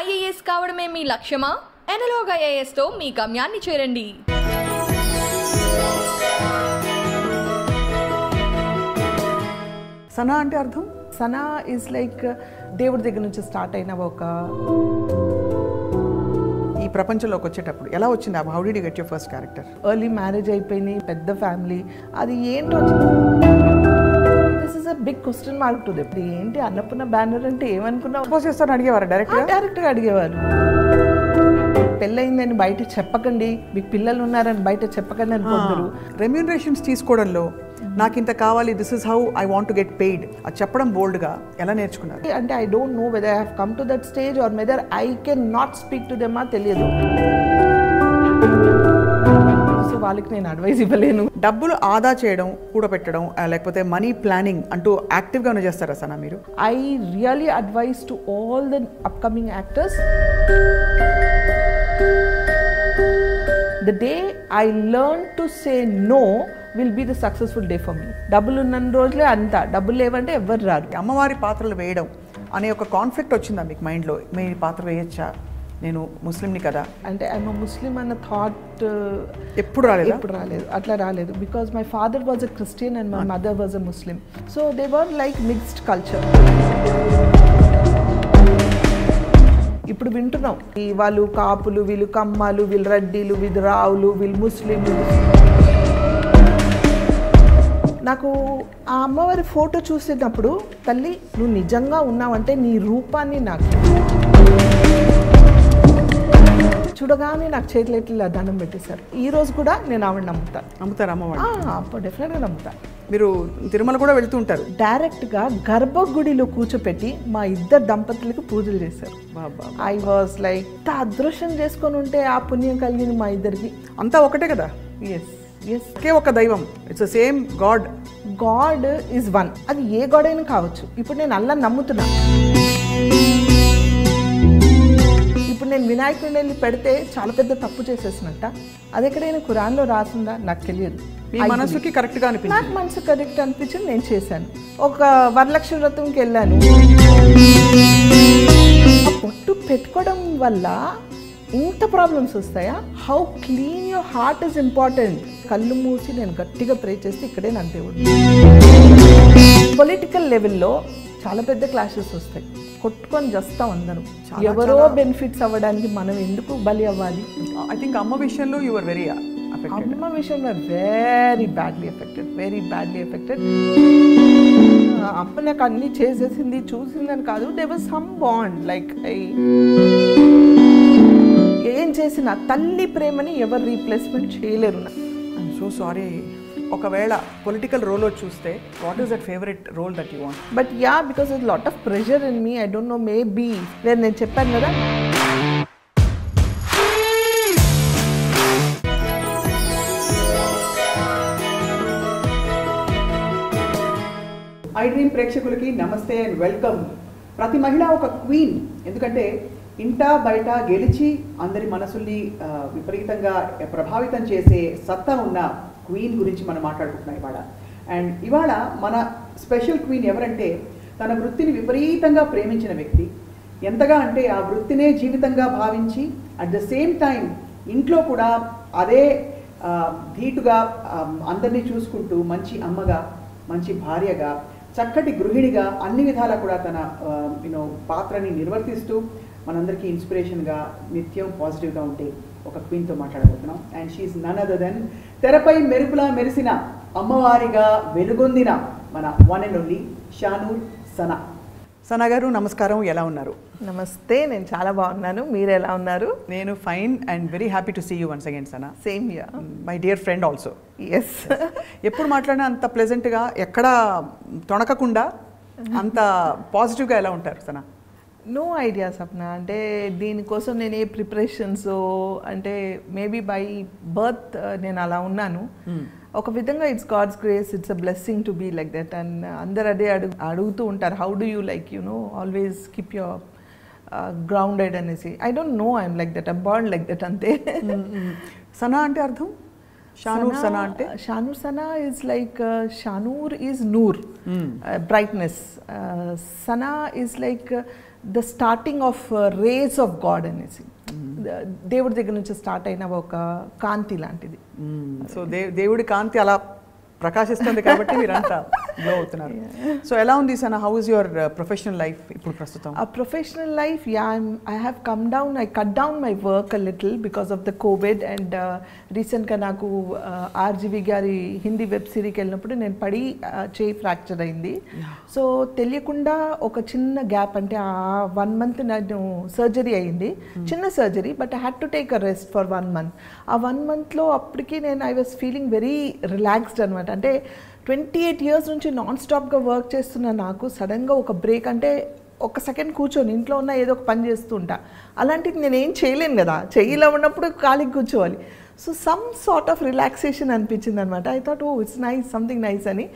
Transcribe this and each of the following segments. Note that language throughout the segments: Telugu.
ఐఏఎస్ కావడమే మీ లక్ష్యమా? ఎనలాగ్ ఐఏఎస్ తో మీ గమ్యాన్ని చేరండి. సనా అంటే అర్థం? సనా ఈజ్ లైక్ దేవుడి దగ్గర నుంచి స్టార్ట్ అయిన ఒక ఈ ప్రపంచంలోకి వచ్చేటప్పుడు ఎలా వచ్చింది? How did you get your first character? Early marriage అయిపోయింది, పెద్ద ఫ్యామిలీ, అది ఏంటో this is a big question mark to them. ఏంటి అన్నపూర్ణ బ్యానర్ అంటే ఏమనుకున్నావు? సపోజ్ చేస్తారని అడిగేవారు డైరెక్ట్గా అడిగేవారు. పెళ్ళయిందని బయట చెప్పకండి, మీకు పిల్లలు ఉన్నారని బయట చెప్పకండి అని కొందరు. రెమ్యూనరేషన్స్ తీసుకోవడంలో నాకు ఇంత కావాలి, this is how I want to get paid, అది చెప్పడం బోల్డ్గా ఎలా నేర్చుకున్నారు? అంటే I don't know whether I have come to that stage or whether I can not speak to them, తెలియదు. సో వాళ్ళకి నేను అడ్వైస్ ఇవ్వలేను. డబ్బులు ఆదా చేయడం, కూడబెట్టడం, లేకపోతే మనీ ప్లానింగ్ అంటూ యాక్టివ్గానే చేస్తారా సనా మీరు? I really advice to all the upcoming actors, the day I learn to say no will be the successful day for me. డబ్బులు ఉన్న రోజులే అంతా, డబ్బులు లేవంటే ఎవరు రారు. అమ్మవారి పాత్రలు వేయడం అనే ఒక కాన్ఫ్లిక్ట్ వచ్చిందా మీకు మైండ్లో? మీ పాత్ర వేయచ్చా, నేను ముస్లింని కదా అంటే ఐఎమ్ ముస్లిం అన్న థాట్ ఎప్పుడు రాలేదు. అట్లా రాలేదు. Because my father was a Christian and my mother was a Muslim. So they were like mixed culture. ఇప్పుడు వింటున్నాం, వాళ్ళు కాపులు, వీళ్ళు కమ్మాలు, వీళ్ళు రెడ్డిలు, వీళ్ళు రావులు, వీళ్ళు ముస్లింలు. నాకు ఆ అమ్మవారి ఫోటో చూసేటప్పుడు, తల్లి నువ్వు నిజంగా ఉన్నావంటే నీ రూపాన్ని నాకు చూడగానే నాకు చేతులు ఎట్లా దండం పెట్టేశారు. ఈ రోజు కూడా నేను ఆవిడ నమ్ముతారు అమ్మవారు? అప్పుడు డెఫినెట్గా నమ్ముతాను. మీరు తిరుమల కూడా వెళ్తూ ఉంటారు? డైరెక్ట్గా గర్భగుడిలో కూర్చోపెట్టి మా ఇద్దరు దంపతులకు పూజలు చేశారు. ఐ వాజ్ లైక్, అదృష్టం చేసుకొని ఉంటే ఆ పుణ్యం కలిగింది మా ఇద్దరికి. అంతా ఒకటే కదా? ఎస్ ఎస్, ఒకే ఒక దైవం, it's the same God. God is one. అది ఏ గాడ్ అయినా కావచ్చు. ఇప్పుడు నేను అల్లా నమ్ముతున్నా. ఇప్పుడు నేను వినాయకుడిని వెళ్ళి పెడితే చాలా పెద్ద తప్పు చేసేసినట్ట. అది ఎక్కడైనా ఖురాన్లో రాసిందా నాకు తెలియదు. మీ మనసుకి కరెక్ట్గా అనిపించింది? నాకు మనసు కరెక్ట్ అనిపించింది, నేను చేశాను. ఒక వరలక్ష్మి వ్రతంకి వెళ్ళాను. ఆ పొట్టు పెట్టుకోవడం వల్ల ఇంత ప్రాబ్లమ్స్ వస్తాయా? How clean your heart is important. కళ్ళు మూసి నేను గట్టిగా ప్రే చేస్తే ఇక్కడే నా దేవుడు. పొలిటికల్ లెవెల్లో చాలా పెద్ద క్లాషెస్ వస్తాయి, కొట్టుకొని చేస్తాం అందరం. ఎవరో బెనిఫిట్స్ అవ్వడానికి మనం ఎందుకు బలి అవ్వాలి? ఐ థింక్ అమ్మ విషయంలో యు ఆర్ వెరీ affected. అమ్మ విషయంలో వెరీ బ్యాడ్లీ ఎఫెక్టెడ్. అమ్మ నాకు అన్ని చేసేసింది, చూసిందని కాదు. There was some bond, like ఏం చేసిన తల్లి ప్రేమని ఎవరు రీప్లేస్మెంట్ చేయలేరు. I'm so sorry. ఒకవేళ పొలిటికల్ రోల్ చూస్తే what is that favourite role that you want? But ya, because is lot of pressure in me. I don't know, maybe where నేను చెప్పాను కదా, ఐ డ్రీమ్ ప్రేక్షకులకి నమస్తే అండ్ వెల్కమ్. ప్రతి మహిళ ఒక క్వీన్. ఎందుకంటే ఇంట బయట గెలిచి అందరి మనసుల్ని విపరీతంగా ప్రభావితం చేసే సత్తా ఉన్న క్వీన్ గురించి మనం మాట్లాడుకుంటున్నాం ఇవాళ. అండ్ ఇవాళ మన స్పెషల్ క్వీన్ ఎవరంటే, తన వృత్తిని విపరీతంగా ప్రేమించిన వ్యక్తి. ఎంతగా అంటే ఆ వృత్తినే జీవితంగా భావించి అట్ ద సేమ్ టైం ఇంట్లో కూడా అదే ధీటుగా అందరినీ చూసుకుంటూ మంచి అమ్మగా, మంచి భార్యగా, చక్కటి గృహిణిగా అన్ని విధాలా కూడా తన పాత్రని నిర్వర్తిస్తూ మనందరికీ ఇన్స్పిరేషన్గా నిత్యం పాజిటివ్గా ఉంటే ఒక క్వీన్తో మాట్లాడబోతున్నాం. And she is none other than తెరపై మెరుపులా మెరిసిన, అమ్మవారిగా వెలుగొందిన మన one and only Shanoor Sana. Sana గారు నమస్కారం, ఎలా ఉన్నారు? నమస్తే, నేను చాలా బాగున్నాను. మీరు ఎలా ఉన్నారు? నేను fine and very happy to see you once again Sana. Same here, my dear friend also. Yes. ఎప్పుడు మాట్లాడినా అంత ప్లెజెంట్గా, ఎక్కడా తొణకకుండా అంత పాజిటివ్గా ఎలా ఉంటారు సనా? No idea Sapna. అంటే దీనికోసం నేను ఏ ప్రిపరేషన్స్, అంటే మేబీ బై బర్త్ నేను అలా ఉన్నాను. ఒక విధంగా it's God's grace, it's a blessing to be like that. And అందరు అదే అడుగుతూ ఉంటారు, how do you like always keep your grounded అనేసి. I don't know, I'm like that, I'm born like that అంతే. సనా అంటే అర్థం? షానూర్ సనా అంటే? Shanoor Sana is like, Shanoor is Noor, brightness. Sana is like the starting of race of God అనేసి దేవుడి దగ్గర నుంచి స్టార్ట్ అయిన ఒక కాంతి లాంటిది. సో దేవుడి కాంతి అలా ప్రకాశిస్తుంది కాబట్టి మీరంతా గ్లో అవుతున్నారు. సో ఎలా ఉంది Sana, how is your professional life ఇప్పుడు ప్రస్తుతం? A professional life, yeah, I have come down, I cut down my work a little because of the COVID and recent గా నాకు ఆర్జీవి గారి హిందీ వెబ్ సిరీకి వెళ్ళినప్పుడు నేను పడి చేయి ఫ్రాక్చర్ అయింది. సో తెలియకుండా ఒక చిన్న గ్యాప్, అంటే ఆ 1 month నేను సర్జరీ అయింది, చిన్న surgery, but I had to take a rest for 1 month. ఆ 1 monthలో అప్పటికి నేను I was feeling very relaxed అనమాట. అంటే 28 years నుంచి నాన్ స్టాప్గా వర్క్ చేస్తున్న నాకు సడన్గా ఒక బ్రేక్, అంటే ఒక సెకండ్ కూర్చొని ఇంట్లో ఉన్న ఏదో ఒక పని చేస్తూ ఉంటా, అలాంటిది నేను ఏం చేయలేను కదా, చెయ్యిలో ఉన్నప్పుడు ఖాళీకి కూర్చోవాలి. So some sort of relaxation అనిపించింది అనమాట. I thought oh it's nice, something nice అని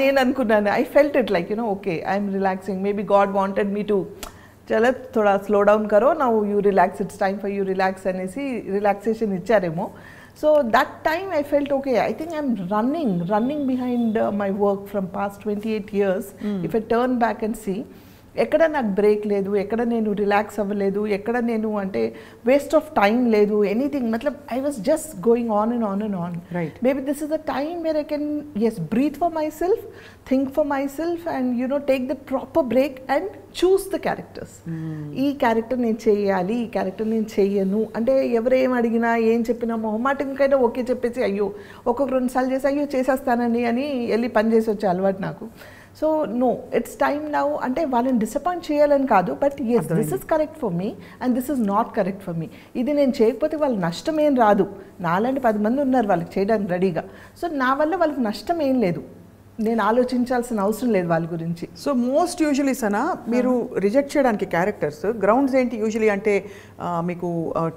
నేను అనుకున్నాను. I felt it like okay I'm relaxing, maybe God wanted me to చలో థోడా స్లో డౌన్ కరో, now you relax, it's time for you relax అనేసి రిలాక్సేషన్ ఇచ్చారేమో. So that time I felt okay, I think I'm running behind my work from past 28 years. If I turn back and see, ఎక్కడ నాకు బ్రేక్ లేదు, ఎక్కడ నేను రిలాక్స్ అవ్వలేదు, ఎక్కడ నేను అంటే వేస్ట్ ఆఫ్ టైం లేదు, ఎనీథింగ్. మతలబ్ I was just going on and on and on. Maybe this is the time where I can breathe for myself, think for myself and take the proper break and choose the characters. ఈ క్యారెక్టర్ నేను చేయాలి, ఈ క్యారెక్టర్ నేను చెయ్యను అంటే ఎవరేం అడిగినా ఏం చెప్పినా మొహమాటంకైనా ఓకే చెప్పేసి అయ్యో ఒక్కొక్క 2 సార్లు చేసి అయ్యో చేసేస్తానండి అని వెళ్ళి పని చేసి వచ్చే అలవాటు నాకు. So no, it's time now, అంటే వాళ్ళని డిసప్పాయింట్ చేయాలని కాదు, but yes this is correct for me and this is not correct for me. ఇది నేను చేయకపోతే వాళ్ళ నష్టం ఏం రాదు, నాలాంటి 10 మంది ఉన్నారు వాళ్ళకి చేయడానికి రెడీగా. సో నా వల్ల వాళ్ళకి నష్టం ఏం లేదు, నేను ఆలోచించాల్సిన అవసరం లేదు వాళ్ళ గురించి. సో మోస్ట్ యూజువలీ సనా మీరు రిజెక్ట్ చేయడానికి క్యారెక్టర్స్ గ్రౌండ్స్ ఏంటి యూజువలీ? అంటే మీకు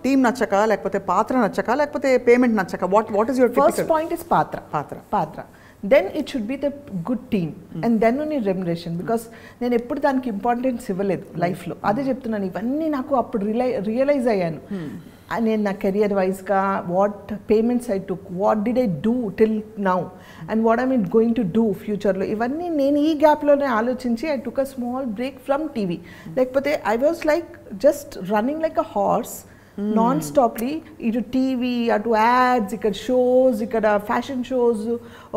టీమ్ నచ్చక, లేకపోతే పాత్ర నచ్చక, లేకపోతే పేమెంట్ నచ్చక? What is your first point is పాత్ర. Then it should be the good team and then only remuneration, because నేను ఎప్పుడు దానికి ఇంపార్టెన్స్ ఇవ్వలేదు లైఫ్లో. అదే చెప్తున్నాను, ఇవన్నీ నాకు అప్పుడు రియలైజ్ అయ్యాను. నేను నా కెరియర్ వైజ్గా what payments I took, what did I do till now and what I mean going to do ఫ్యూచర్లో, ఇవన్నీ నేను ఈ గ్యాప్లోనే ఆలోచించి I took a small break from TV. లేకపోతే I was like just running like a horse nonstoply, ఇటు టీవీ, అటు యాడ్స్, ఇక్కడ షోస్, ఇక్కడ ఫ్యాషన్ షోస్,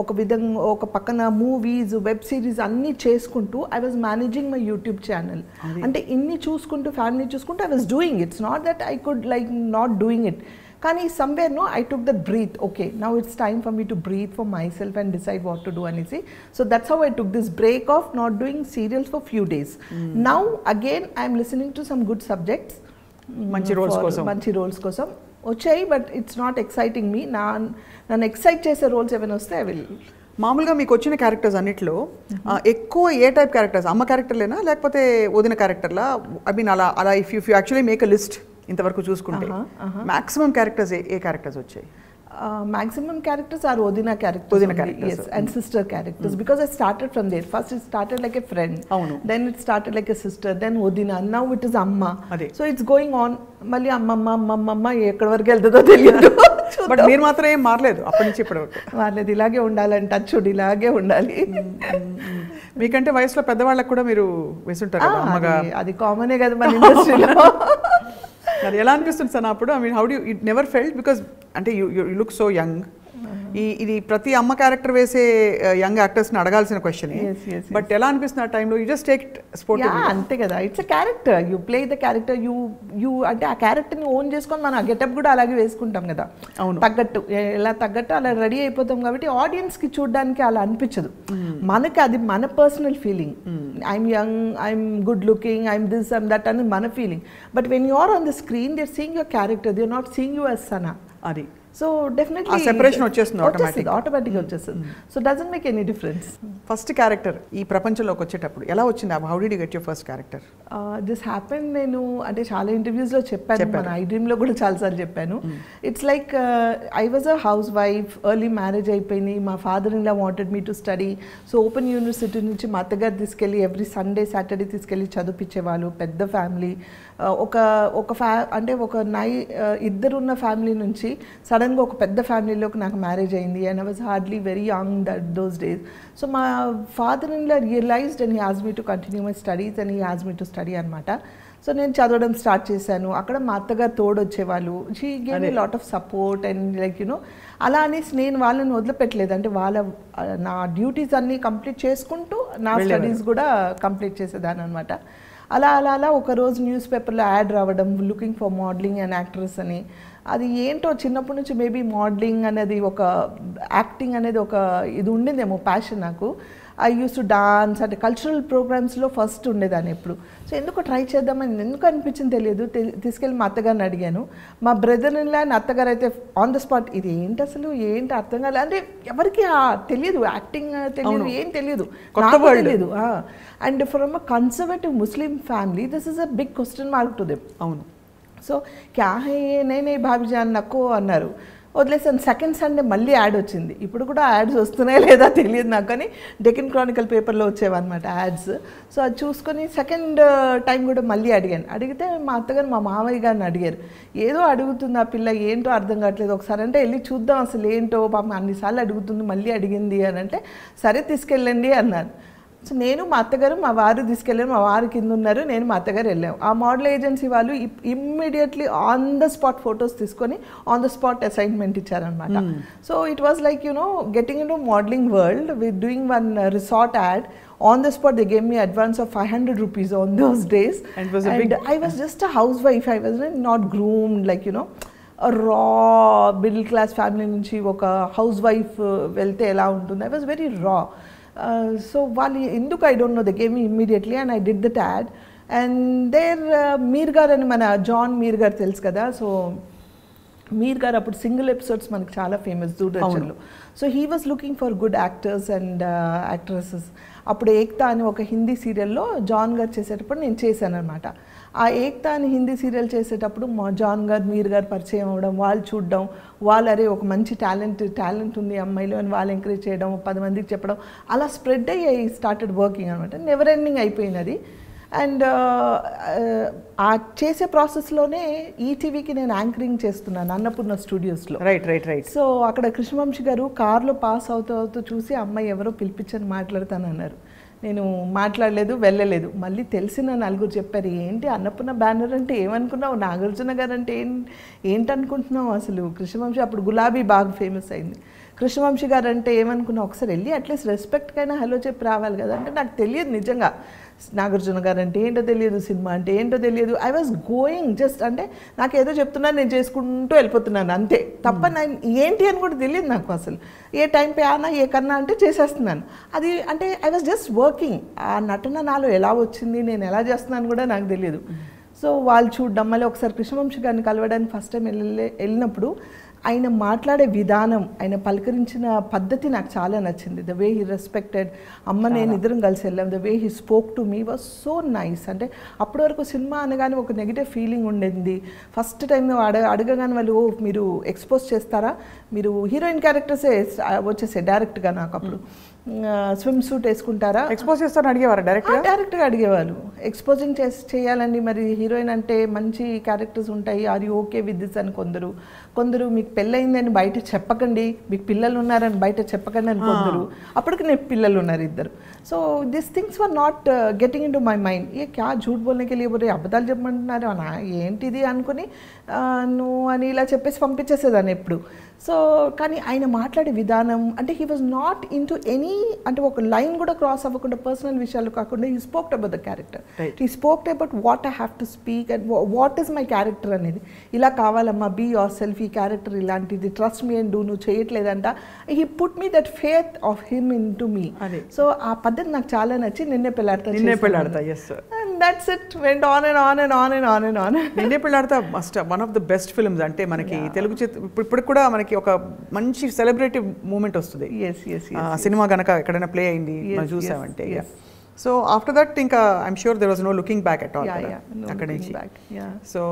ఒక విధంగా ఒక పక్కన మూవీస్, వెబ్ సిరీస్ అన్నీ చేసుకుంటూ I was managing my YouTube channel. అంటే ఇన్ని చూసుకుంటూ ఫ్యామిలీ చూసుకుంటూ I was doing. It's not that I could like not doing it, కానీ somewhere no I took that breath. Okay now it's time for me to breathe for myself and decide what to do అనేసి. So that's how I took this break of not doing serials for few days. Now again I'm listening to some good subjects, మంచి రోల్స్ కోసం వచ్చాయి, బట్ ఇట్స్ నాట్ ఎక్సైటింగ్ మీ. నన్ను ఎక్సైట్ చేసే రోల్స్ ఏమైనా వస్తే ఐ విల్. మామూలుగా మీకు వచ్చిన క్యారెక్టర్స్ అన్నిట్లో ఎక్కువ ఏ టైప్ క్యారెక్టర్స్? అమ్మ క్యారెక్టర్లేనా, లేకపోతే వదిన క్యారెక్టర్లా? ఐ మీన్ అలా if you actually make a list ఇంతవరకు చూసుకుంటే మాక్సిమం క్యారెక్టర్స్ ఏ క్యారెక్టర్స్ వచ్చాయి? Maximum characters are Odina characters, yes, and sister characters, because I started from there. First it started like a friend, then it started like a sister, then Odina, now it is Amma. So it's going on, మళ్ళీ అమ్మమ్మ ఎక్కడి వరకు వెళ్తుందో తెలియదు. బట్ మీరు మాత్రం ఏం మారలేదు అప్పటి నుంచి ఇప్పటి వరకు? మారలేదు, ఇలాగే ఉండాలని టచ్ ఇలాగే ఉండాలి. మీకంటే వయసులో పెద్దవాళ్ళకి కూడా మీరు వేసుంటారు అమ్మగా, అది కామనే కదా మన ఇండస్ట్రీలో. అది ఎలా అనిపిస్తుంది సార్ అప్పుడు? I mean how do you it never felt, because అంటే యూ లుక్ సో యంగ్. ఇది ప్రతి అమ్మ క్యారెక్టర్ వేసే యంగ్ యాక్టర్స్ని అడగాల్సిన క్వశ్చన్. బట్ ఎలా అనిపిస్తుంది ఆ టైంలో? You just take it sport. అంతే కదా, it's a character, you play the character, you అంటే ఆ క్యారెక్టర్ని ఓన్ చేసుకొని మనం ఆ గెటప్ కూడా అలాగే వేసుకుంటాం కదా, తగ్గట్టు ఎలా తగ్గట్టు అలా రెడీ అయిపోతాం. కాబట్టి ఆడియన్స్కి చూడడానికి అలా అనిపించదు, మనకి అది మన personal feeling. I'm young, I'm good looking, I'm this, I'm that అని మన feeling. But when you are on the screen they are seeing your character, they are not seeing you as Sana. అది సో డెఫినెట్లీ సెపరేషన్ వచ్చేస్తుంది, ఆటోమేటిక్గా వచ్చేస్తుంది. So doesn't make any difference. First character ఈ ప్రపంచంలోకి వచ్చేటప్పుడు ఎలా వచ్చింది? How did you get your first character? This happen, నేను అంటే చాలా ఇంటర్వ్యూస్లో చెప్పాను, మన ఐ డ్రీమ్లో కూడా చాలాసార్లు చెప్పాను. It's like I was a house wife, early marriage అయిపోయింది, మా father in law wanted me to study. So open university నుంచి మా అత్తగారు తీసుకెళ్ళి ఎవ్రీ సండే సాటర్డే తీసుకెళ్ళి చదివించేవాళ్ళు. పెద్ద ఫ్యామిలీ, ఒక ఇద్దరున్న ఫ్యామిలీ నుంచి సడన్ సడన్గా ఒక పెద్ద ఫ్యామిలీలోకి నాకు మ్యారేజ్ అయింది and I was hardly very young those days. So మా father in law realised and he asked me to continue my studies and he asked me to study అనమాట. సో నేను చదవడం స్టార్ట్ చేశాను. అక్కడ మా అత్తగారు తోడు వచ్చేవాళ్ళు. She gave me lot of support and like you know అలా అనేసి నేను వాళ్ళని వదిలిపెట్టలేదు. అంటే నా డ్యూటీస్ అన్నీ కంప్లీట్ చేసుకుంటూ నా స్టడీస్ కూడా కంప్లీట్ చేసేదాన్ని అనమాట. అలా ఒకరోజు న్యూస్ పేపర్లో యాడ్ రావడం, looking for modelling and actress అని. అది ఏంటో చిన్నప్పటి నుంచి మేబీ మోడలింగ్ అనేది ఒక యాక్టింగ్ అనేది ఒక ఇది ఉండిందేమో ప్యాషన్ నాకు. ఐ యూస్ టు డాన్స్ అంటే కల్చరల్ ప్రోగ్రామ్స్లో ఫస్ట్ ఉండేదాన్ని ఎప్పుడు. సో ఎందుకు ట్రై చేద్దామని ఎందుకు అనిపించింది తెలియదు. తీసుకెళ్ళి మా అత్తగారిని అడిగాను. మా బ్రదర్ ఇన్లా అత్తగారు అయితే ఆన్ ద స్పాట్ ఇది ఏంటి అసలు ఏంటి అర్థం కాలేదు. అంటే ఎవరికి తెలియదు, యాక్టింగ్ తెలియదు, ఏం తెలియదు, నాకు తెలియదు. And from a conservative Muslim family this is a big question mark to them. అవును. సో క్యా హే నేనే భాబీజాన్ నక్కో అన్నారు. వదిలేసాను. సెకండ్ సండే మళ్ళీ యాడ్ వచ్చింది. ఇప్పుడు కూడా యాడ్స్ వస్తున్నాయా లేదా తెలియదు నాకు, కానీ డెక్కన్ క్రానికల్ పేపర్లో వచ్చేవన్నమాట యాడ్స్. సో అది చూసుకొని సెకండ్ టైం కూడా మళ్ళీ అడిగితే మా అత్తగారు మా మామయ్య గారిని అడిగారు. ఏదో అడుగుతుంది ఆ పిల్ల, ఏంటో అర్థం కావట్లేదు, ఒకసారి అంటే వెళ్ళి చూద్దాం అసలు ఏంటో, పాపం అన్నిసార్లు అడుగుతుంది మళ్ళీ అడిగింది అని అంటే సరే తీసుకెళ్ళండి అన్నారు. సో నేను మా అత్తగారు మా వారు తీసుకెళ్ళారు. మా వారు కింద ఉన్నారు, నేను మా అత్తగారు వెళ్ళాము. ఆ మోడల్ ఏజెన్సీ వాళ్ళు immediately on the spot photos తీసుకొని ఆన్ ద స్పాట్ అసైన్మెంట్ ఇచ్చారనమాట. So it was like you know getting in to modelling world with doing one resort add. On the spot, they gave me advance of 500 rupees on those days. And I was just a housewife. I was not groomed, like, you know, a raw middle class family nunchi oka housewife velte ela untundi. I was very raw. So వాళ్ళు ఎందుకు I don't know, they gave me immediately and I did that ad. And there మీర్ గారు అని మన జాన్ మీర్ గారు తెలుసు కదా. సో మీర్ గారు అప్పుడు సింగిల్ ఎపిసోడ్స్ మనకు చాలా ఫేమస్ దూరదర్శన్లో. So he was looking for good actors and actresses. అప్పుడు ఏక్తా అని ఒక హిందీ సీరియల్లో జాన్ గారు చేసేటప్పుడు నేను చేశాను అనమాట. ఆ ఏక్తా అని హిందీ సీరియల్ చేసేటప్పుడు మా జాన్ గారు మీర్ గారు పరిచయం అవ్వడం, వాళ్ళు చూడడం, వాళ్ళు అరే ఒక మంచి టాలెంట్ ఉంది అమ్మాయిలో అని వాళ్ళు ఎంకరేజ్ చేయడం, 10 మందికి చెప్పడం, అలా స్ప్రెడ్ అయ్యి ఐ స్టార్టెడ్ వర్కింగ్ అనమాట. నెవర్ ఎండింగ్ అయిపోయినది. అండ్ ఆ చేసే ప్రాసెస్లోనే ఈటీవీకి నేను యాంకరింగ్ చేస్తున్నాను అన్నపూర్ణ స్టూడియోస్లో. రైట్. సో అక్కడ కృష్ణవంశీ గారు కార్లో పాస్ అవుతూ చూసి అమ్మాయి ఎవరో పిలిపించని మాట్లాడతానన్నారు. నేను మాట్లాడలేదు, వెళ్ళలేదు. మళ్ళీ తెలిసిన నలుగురు చెప్పారు, ఏంటి అన్నపూర్ణ బ్యానర్ అంటే ఏమనుకున్నావు, నాగార్జున గారు అంటే ఏంటనుకుంటున్నావు అసలు. కృష్ణవంశీ అప్పుడు గులాబీ బాగా ఫేమస్ అయింది. కృష్ణవంశీ గారు అంటే ఏమనుకున్నావు, ఒకసారి వెళ్ళి అట్లీస్ట్ రెస్పెక్ట్కైనా హలో చెప్పి రావాలి కదా. అంటే నాకు తెలియదు నిజంగా నాగార్జున గారు అంటే ఏంటో తెలియదు, సినిమా అంటే ఏంటో తెలియదు. ఐ వాజ్ గోయింగ్ జస్ట్ అంటే నాకు ఏదో చెప్తున్నాను, నేను చేసుకుంటూ వెళ్ళిపోతున్నాను అంతే తప్ప ఏంటి అని కూడా తెలియదు నాకు అసలు. ఏ టైం పే ఆనా ఏ కన్నా అంటే చేసేస్తున్నాను. అది అంటే ఐ వాజ్ జస్ట్ వర్కింగ్. ఆ నటన నాలో ఎలా వచ్చింది, నేను ఎలా చేస్తున్నాను కూడా నాకు తెలియదు. సో వాళ్ళు చూడడం, మళ్ళీ ఒకసారి కృష్ణవంశీ గారిని కలవడానికి ఫస్ట్ టైం వెళ్ళినప్పుడు ఆయన మాట్లాడే విధానం, ఆయన పలకరించిన పద్ధతి నాకు చాలా నచ్చింది. The way he respected. అమ్మ నేను ఇద్దరం కలిసి వెళ్ళాం. The way he spoke to me was so nice. అంటే అప్పటి వరకు సినిమా అనగానే ఒక నెగిటివ్ ఫీలింగ్ ఉండేది. ఫస్ట్ టైం అడగగానే వాళ్ళు మీరు ఎక్స్పోజ్ చేస్తారా, మీరు హీరోయిన్ క్యారెక్టర్సే వచ్చేసాయి డైరెక్ట్గా. నాకు అప్పుడు స్విమ్ సూట్ వేసుకుంటారా, ఎక్స్పోజ్ చేస్తారని అడిగేవారు డైరెక్ట్గా అడిగేవాళ్ళు. ఎక్స్పోజింగ్ చేయాలండి, మరి హీరోయిన్ అంటే మంచి క్యారెక్టర్స్ ఉంటాయి, are you okay with this అని కొందరు మీకు పెళ్ళయిందని బయట చెప్పకండి, మీకు పిల్లలు ఉన్నారని బయట చెప్పకండి అని కొందరు. అప్పటికి నేను పిల్లలు ఉన్నారు 2. So this things were not getting into my mind. ఏ క్యా झूठ बोलने के लिए बोले, అబద్ధాలు చెప్పమంటున్నారు ఏంటిది అనుకుని నువ్వు అని ఇలా చెప్పేసి పంపించేసేదాన్ని ఎప్పుడు. సో కానీ ఆయన మాట్లాడే విధానం అంటే he was not into any, అంటే ఒక లైన్ కూడా క్రాస్ అవ్వకుండా పర్సనల్ విషయాలు కాకుండా he spoked about the character. He spoked about what I have to speak and what is my character అనేది. ఇలా కావాలమ్మా, బీ యువర్ సెల్ఫ్, ఈ క్యారెక్టర్ ఇలాంటిది, ట్రస్ట్ మీ అండ్ డూ, నువ్వు చేయట్లేదంట. He put me that faith of him into me. So ఆ పద్ధతి నాకు చాలా నచ్చి నిన్నే Pelladata. And that's it, went on and on and on and on and on. Ninne Pelladata must one of the best films. అంటే మనకి తెలుగు ఇప్పుడు కూడా మనకి ఒక మంచి సెలబ్రేటివ్ మూమెంట్ వస్తుంది. సినిమా గనక ఎక్కడైనా ప్లే అయింది మనం చూసామంటే. సో ఆఫ్టర్ దట్ ఇంకా I'm sure there was no looking back at all అక్కడి నుంచి. సో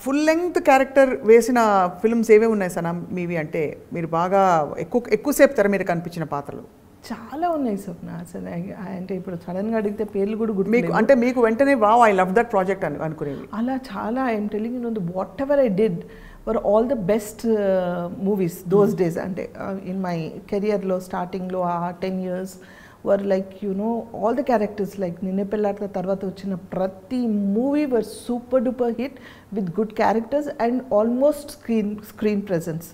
ఫుల్ లెంగ్త్ క్యారెక్టర్ వేసిన ఫిల్మ్స్ ఏవే ఉన్నాయి సనా మీవి? అంటే మీరు బాగా ఎక్కువసేపు తెర మీద కనిపించిన పాత్రలు చాలా ఉన్నాయి స్వప్న. అసలు అంటే ఇప్పుడు సడన్గా అడిగితే పేర్లు కూడా గుర్తు మీకు, అంటే మీకు వెంటనే wow I love that project అనుకునేవి అలా చాలా. I'm telling you know whatever I did were all the best movies those days. And in my career lo starting lo 10 years were like, you know, all the characters like Ninne Pellartha tarvata vachina prati movie were super duper hit with good characters and almost screen presence.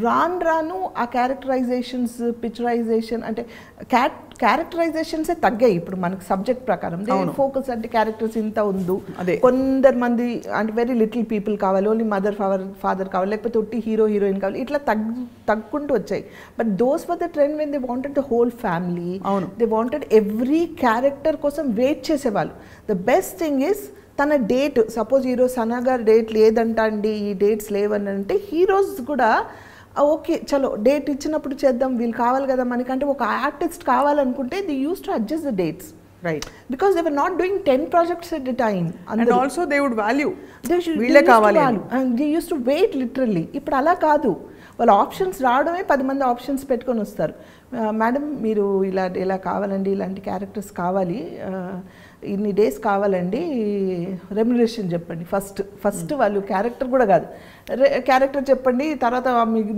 రాను ఆ క్యారెక్టరైజేషన్స్ పిక్చరైజేషన్ అంటే క్యారెక్టరైజేషన్సే తగ్గాయి ఇప్పుడు మనకి సబ్జెక్ట్ ప్రకారం. ఫోకస్ అంటే క్యారెక్టర్స్ ఇంత ఉంది, కొందరు మంది అంటే వెరీ లిటిల్ పీపుల్ కావాలి, ఓన్లీ మదర్ ఫాదర్ కావాలి, లేకపోతే ఒట్టి హీరో హీరోయిన్ కావాలి, ఇట్లా తగ్గుకుంటూ వచ్చాయి. But those for the trend when they wanted the whole family, they wanted every character కోసం వెయిట్ చేసేవాళ్ళు. ద బెస్ట్ థింగ్ ఈస్ తన డేట్, సపోజ్ ఈరోజు సనా గారు డేట్ లేదంట అండి, ఈ డేట్స్ లేవని అంటే హీరోస్ కూడా ఓకే చలో డేట్ ఇచ్చినప్పుడు చేద్దాం, వీళ్ళు కావాలి కదా మనకంటే ఒక ఆర్టిస్ట్ కావాలనుకుంటే they use to adjust the dates. Right. Because they were not doing 10 projects at a time. And also they would value. వీళ్ళే కావాలి. And they used to wait literally. ఇప్పుడు అలా కాదు, వాళ్ళ ఆప్షన్స్ రావడమే 10 మంది ఆప్షన్స్ పెట్టుకొని వస్తారు. మేడం మీరు ఇలా కావాలండి, ఇలాంటి క్యారెక్టర్స్ కావాలి, ఇన్ని డేస్ కావాలండి, రెమ్యునరేషన్ చెప్పండి. ఫస్ట్ వాళ్ళు క్యారెక్టర్ కూడా కాదు, క్యారెక్టర్ చెప్పండి, తర్వాత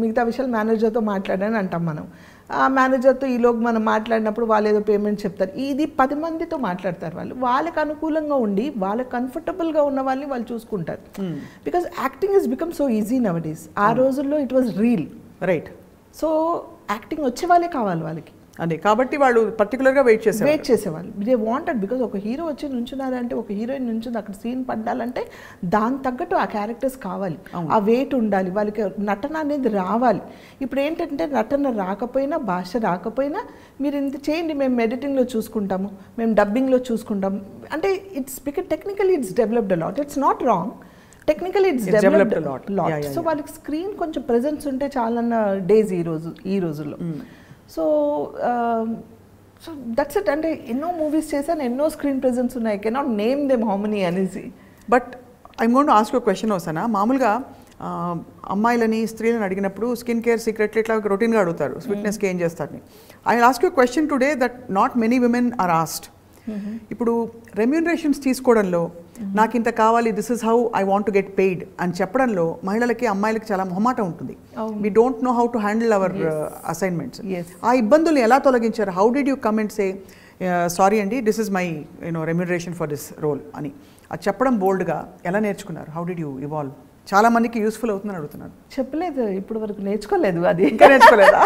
మిగతా విషయాలు మేనేజర్తో మాట్లాడని అంటాం మనం. ఆ మేనేజర్తో ఈలోపు మనం మాట్లాడినప్పుడు వాళ్ళు ఏదో పేమెంట్ చెప్తారు. ఇది 10 మందితో మాట్లాడతారు వాళ్ళు. వాళ్ళకి అనుకూలంగా ఉండి వాళ్ళకి కంఫర్టబుల్గా ఉన్న వాళ్ళని వాళ్ళు చూసుకుంటారు. Because acting is become so easy now days. ఆ రోజుల్లో it was reel. Right. So acting వచ్చే వాళ్ళే కావాలి వాళ్ళకి. అదే కాబట్టి వాళ్ళు పర్టికులర్గా వెయిట్ చేసేవాళ్ళు. దే వాంటెడ్, బికాజ్ ఒక హీరో వచ్చి నుంచున్నారంటే, ఒక హీరోయిన్ నుంచుంది అక్కడ సీన్ పడ్డాలంటే దాని తగ్గట్టు ఆ క్యారెక్టర్స్ కావాలి, ఆ వెయిట్ ఉండాలి, వాళ్ళకి నటన అనేది రావాలి. ఇప్పుడు ఏంటంటే నటన రాకపోయినా, భాష రాకపోయినా మీరు ఇంత చేయండి, మేము ఎడిటింగ్లో చూసుకుంటాము, మేము డబ్బింగ్లో చూసుకుంటాము అంటే it's because technically it's developed a lot. It's not wrong, technically it's developed a lot. So వాళ్ళకి స్క్రీన్ కొంచెం ప్రెజెన్స్ ఉంటే చాలన్న డేస్ ఈ రోజుల్లో. So that's it. అంటే ఎన్నో మూవీస్ చేశాను, ఎన్నో స్క్రీన్ ప్రెజెన్స్ ఉన్నాయి, I cannot name them how many అనేసి. But I'm going to ask you a question వస్తానా. మామూలుగా అమ్మాయిలని స్త్రీలను అడిగినప్పుడు స్కిన్ కేర్ సీక్రెట్లు ఇట్లా రొటీన్గా అడుగుతారు, స్వీట్నెస్కి ఏం చేస్తారని. I will ask you a question today that not many women are asked. ఇప్పుడు రెమ్యూనరేషన్స్ తీసుకోవడంలో నాకు ఇంత కావాలి, this is how I want to get paid అని చెప్పడంలో మహిళలకి అమ్మాయిలకి చాలా మొహమాటం ఉంటుంది. We don't know how to handle our assignments. ఆ ఇబ్బందుల్ని ఎలా తొలగించారు? How did you come and say sorry అండి, this is my remuneration for this role అని అది చెప్పడం బోల్డ్గా ఎలా నేర్చుకున్నారు? How did you evolve? చాలా మందికి యూస్ఫుల్ అవుతుందని అడుగుతున్నారు. చెప్పలేదు, ఇప్పుడు వరకు నేర్చుకోలేదు. అది ఇంకా నేర్చుకోలేదా?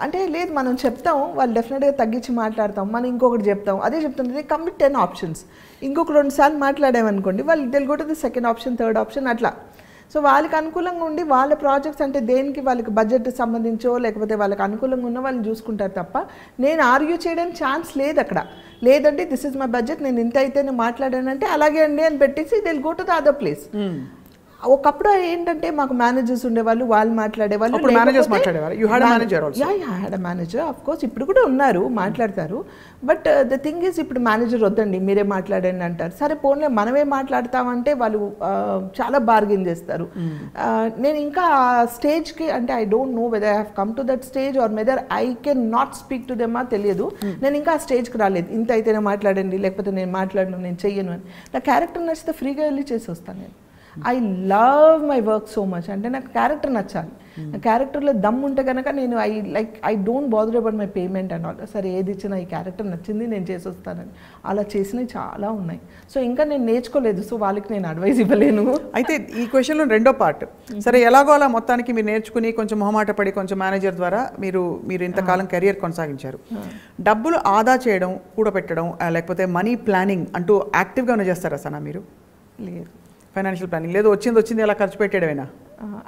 అంటే లేదు, మనం చెప్తాం, వాళ్ళు డెఫినెట్గా తగ్గించి మాట్లాడతాం, మనం ఇంకొకటి చెప్తాం, అదే చెప్తుంది కమిట్ 10 ఆప్షన్స్, ఇంకొక 2 సార్లు మాట్లాడామనుకోండి, వాళ్ళు Telugu the second option, third option అట్లా. సో వాళ్ళకి అనుకూలంగా ఉండి వాళ్ళ ప్రాజెక్ట్స్ అంటే దేనికి వాళ్ళకి బడ్జెట్ సంబంధించో లేకపోతే వాళ్ళకి అనుకూలంగా ఉన్న వాళ్ళని చూసుకుంటారు తప్ప నేను ఆర్గ్యూ చేయడానికి ఛాన్స్ లేదు అక్కడ. లేదంటే దిస్ ఇస్ మై బడ్జెట్, నేను ఇంత అయితేనే మాట్లాడానంటే అలాగే అండి అని పెట్టేసి they will go to the other place. ఒకప్పుడు ఏంటంటే మాకు మేనేజర్స్ ఉండేవాళ్ళు, వాళ్ళు మాట్లాడేవాళ్ళు. మేనేజర్ ఆఫ్ కోర్స్ ఇప్పుడు కూడా ఉన్నారు, మాట్లాడతారు. బట్ ద థింగ్ ఈజ్ ఇప్పుడు మేనేజర్ వద్దండి మీరే మాట్లాడండి అంటారు. సరే పోన్లే మనమే మాట్లాడతామంటే వాళ్ళు చాలా బార్గెన్ చేస్తారు. నేను ఇంకా స్టేజ్కి అంటే I don't know whether I have come to that stage or whether I can not speak to them తెలియదు. నేను ఇంకా ఆ స్టేజ్కి రాలేదు, ఇంత అయితేనే మాట్లాడండి లేకపోతే నేను మాట్లాడను, నేను చెయ్యను అని. నా క్యారెక్టర్ నచ్చితే ఫ్రీగా వెళ్ళి చేసి వస్తాను. నేను I love my work so much. అంటే నాకు క్యారెక్టర్ నచ్చాలి, నా క్యారెక్టర్లో దమ్ ఉంటే కనుక నేను I don't bother about my payment and all. సరే ఏది ఇచ్చినా ఈ క్యారెక్టర్ నచ్చింది నేను చేసి వస్తానని అలా చేసినవి చాలా ఉన్నాయి. సో ఇంకా నేను నేర్చుకోలేదు, సో వాళ్ళకి నేను అడ్వైస్ ఇవ్వలేను. అయితే ఈ క్వశ్చన్లో రెండో పార్ట్, సరే ఎలాగో అలా మొత్తానికి మీరు నేర్చుకుని కొంచెం మొహమాట పడి కొంచెం మేనేజర్ ద్వారా మీరు ఇంతకాలం కెరియర్ కొనసాగించారు. డబ్బులు ఆదా చేయడం, కూడబెట్టడం లేకపోతే మనీ ప్లానింగ్ అంటూ యాక్టివ్గా చేస్తారా సనా మీరు? లేదు, ఫైనాన్షియల్ ప్లానింగ్ లేదు, వచ్చింది ఎలా ఖర్చు పెట్టేయడమేనా?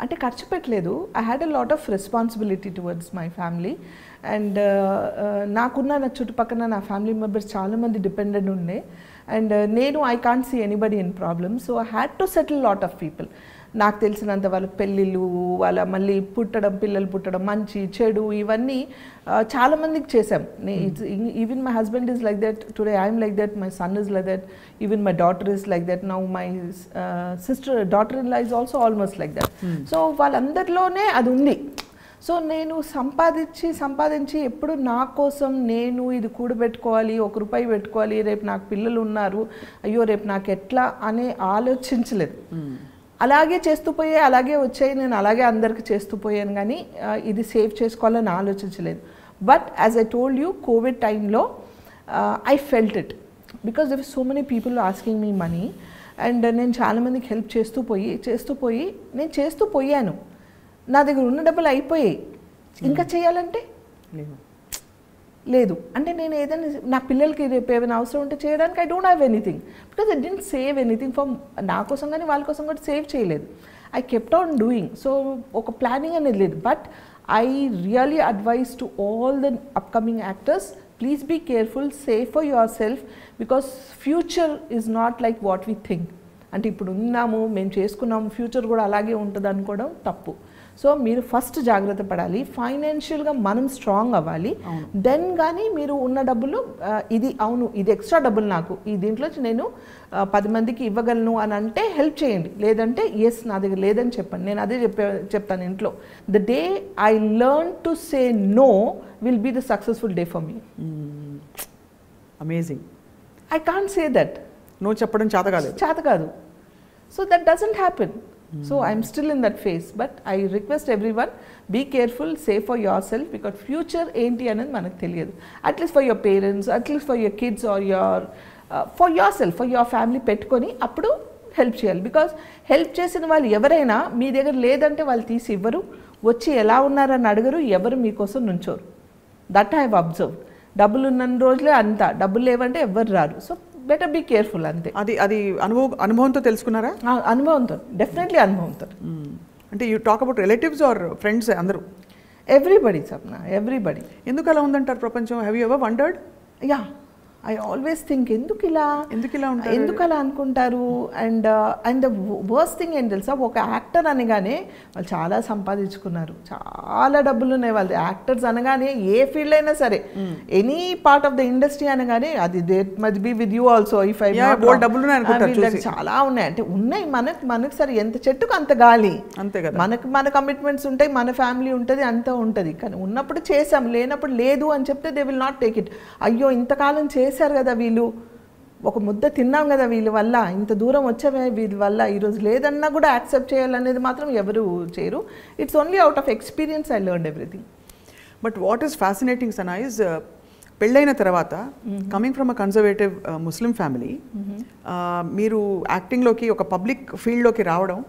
అంటే ఖర్చు పెట్టలేదు. I had a lot of responsibility towards my family and నాకున్న నా చుట్టుపక్కల నా ఫ్యామిలీ మెంబర్స్ చాలామంది డిపెండెంట్ ఉండే అండ్ నేను I can't see anybody in problem. So I had to settle lot of people. నాకు తెలిసినంత వాళ్ళ పెళ్ళిళ్ళు, వాళ్ళ మళ్ళీ పుట్టడం, పిల్లలు పుట్టడం, మంచి చెడు ఇవన్నీ చాలామందికి చేసాం. Even my husband is like that today, I'm like that, my son is like that, even my daughter is like that, now my daughter in law is also almost like that. So వాళ్ళందరిలోనే అది ఉంది. సో నేను సంపాదించి ఎప్పుడు నా కోసం నేను ఇది కూడబెట్టుకోవాలి, ₹1 పెట్టుకోవాలి, రేపు నాకు పిల్లలు ఉన్నారు, అయ్యో రేపు నాకు ఎట్లా అనే ఆలోచించలేదు. అలాగే చేస్తూ పోయే, అలాగే వచ్చాయి, నేను అలాగే అందరికి చేస్తూ పోయాను, కానీ ఇది సేవ్ చేసుకోవాలని ఆలోచించలేదు. But as I told you, covid టైంలో I felt it because there so many people asking me money. And నేను చాలామందికి హెల్ప్ చేస్తూ పోయాను. నా దగ్గర ఉన్న డబ్బులు అయిపోయాయి, ఇంకా చేయాలంటే లేదు. అంటే నేను ఏదైనా నా పిల్లలకి రేపు ఏమైనా అవసరం ఉంటే చేయడానికి I don't have anything, because I don't save anything for నా కోసం కానీ వాళ్ళ కోసం కూడా సేవ్ చేయలేదు. I kept on doing. So ఒక ప్లానింగ్ అనేది లేదు. But I really advise to all the upcoming actors, please be careful, save for your self, because future is not like what we think. అంటే ఇప్పుడు ఉన్నాము, మేము చేసుకున్నాము, ఫ్యూచర్ కూడా అలాగే ఉంటుంది అనుకోవడం తప్పు. సో మీరు ఫస్ట్ జాగ్రత్త పడాలి, ఫైనాన్షియల్గా మనం స్ట్రాంగ్ అవ్వాలి. దెన్ కానీ మీరు ఉన్న డబ్బులు ఇది అవును ఇది ఎక్స్ట్రా డబ్బులు నాకు ఈ దీంట్లో నేను 10 మందికి ఇవ్వగలను అని అంటే హెల్ప్ చేయండి. లేదంటే ఎస్ నా దగ్గర లేదని చెప్పండి. నేను అదే చెప్తాను ఇంట్లో, the day I learn to say no will be the successful day for me. Amazing. I can't say that. No చెప్పడం చేత కాదు. So that doesn't happen. So I'm still in that phase, but I request everyone, be careful, save for yourself, because future enti anadi manaku teliyadu. At least for your parents, at least for your kids or your for yourself, for your family పెట్టుకొని అప్పుడు హెల్ప్ చేయాలి. బికాస్ హెల్ప్ చేసిన వాళ్ళు ఎవరైనా మీ దగ్గర లేదంటే వాళ్ళు తీసి ఇవ్వరు, వచ్చి ఎలా ఉన్నారని అడగరు, ఎవరు మీకోసం నుంచోరు. That I have observe. డబ్బులు ఉన్న రోజులే అంతా, డబ్బులు లేవంటే ఎవరు రారు. సో బెటర్ బీ కేర్ఫుల్ అంతే. అది అనుభవంతో తెలుసుకున్నారా? అనుభవంతో, డెఫినెట్లీ అనుభవంతో. అంటే you talk about relatives or friends? అందరూ, ఎవ్రీబడి సప్న, ఎవ్రీబడి. ఎందుకు అలా ఉందంటారు ప్రపంచం? Have you ever wondered? Yeah, I always think ఎందుకు ఇలా ఉంటారు, ఎందుకు అలా అనుకుంటారు. అండ్ ద వర్స్ట్ థింగ్ ఏం తెలుసా, ఒక యాక్టర్ అనగానే వాళ్ళు చాలా సంపాదించుకున్నారు, చాలా డబ్బులు ఉన్నాయి వాళ్ళు. యాక్టర్స్ అనగానే ఏ ఫీల్డ్ అయినా సరే, any part of the industry అనగానే అది they must be with you also. If I చాలా ఉన్నాయి అంటే ఉన్నాయి. మనకు సరే ఎంత చెట్టుకు అంత గాలి, అంతే కదా. మన కమిట్మెంట్స్ ఉంటాయి, మన ఫ్యామిలీ ఉంటుంది, అంతా ఉంటుంది. కానీ ఉన్నప్పుడు చేసాం, లేనప్పుడు లేదు అని చెప్తే they will not take it. అయ్యో ఇంతకాలం చేశారు కదా వీళ్ళు, ఒక ముద్ద తిన్నాం కదా వీళ్ళ వల్ల, ఇంత దూరం వచ్చామే వీళ్ళ వల్ల, ఈరోజు లేదన్నా కూడా యాక్సెప్ట్ చేయాలనేది మాత్రం ఎవరు చేయరు. It's only out of experience I learned everything. But what is fascinating Sana is, పెళ్ళైన తర్వాత coming from a conservative Muslim family, మీరు యాక్టింగ్లోకి ఒక పబ్లిక్ ఫీల్డ్లోకి రావడం,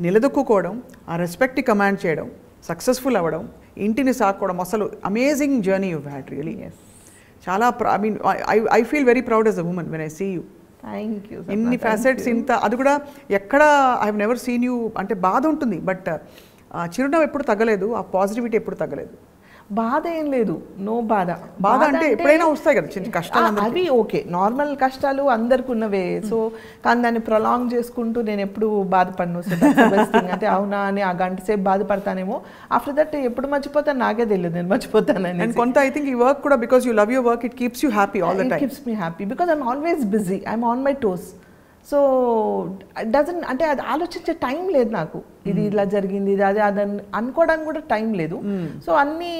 నిలదొక్కుకోవడం, ఆ రెస్పెక్ట్ని కమాండ్ చేయడం, సక్సెస్ఫుల్ అవ్వడం, ఇంటిని సాకోవడం, అసలు amazing journey you had really. చాలా I mean I feel very proud as a woman when I see you. Thank you. ఇన్ని ఫ్యాసెట్స్, ఇంత, అది కూడా ఎక్కడ I have never seen you. అంటే బాధ ఉంటుంది, బట్ చిరునవ్వు ఎప్పుడు తగ్గలేదు, ఆ పాజిటివిటీ ఎప్పుడు తగ్గలేదు. బాధ ఏం లేదు, నో బాధ. బాధ అంటే ఎప్పుడైనా వస్తాయి కదా చిన్న కష్టాలు, అవి ఓకే, నార్మల్ కష్టాలు అందరికి ఉన్నవే. సో కానీ దాన్ని ప్రొలాంగ్ చేసుకుంటూ నేను ఎప్పుడు బాధపడను. So best thing. అంటే అవునా అని ఆ గంట సేపు బాధపడతానేమో, ఆఫ్టర్ దట్ ఎప్పుడు మర్చిపోతాను నాకే తెలియదు, నేను మర్చిపోతానని. అండ్ కొంత ఐ థింక్ ఈ వర్క్ కూడా, because you love your work, it keeps you happy all the time. It keeps me happy because I'm always busy, I'm on my toes. So doesn't అంటే అది ఆలోచించే టైం లేదు నాకు, ఇది ఇలా జరిగింది, ఇది అదే అదని అనుకోవడానికి కూడా టైం లేదు. సో అన్నీ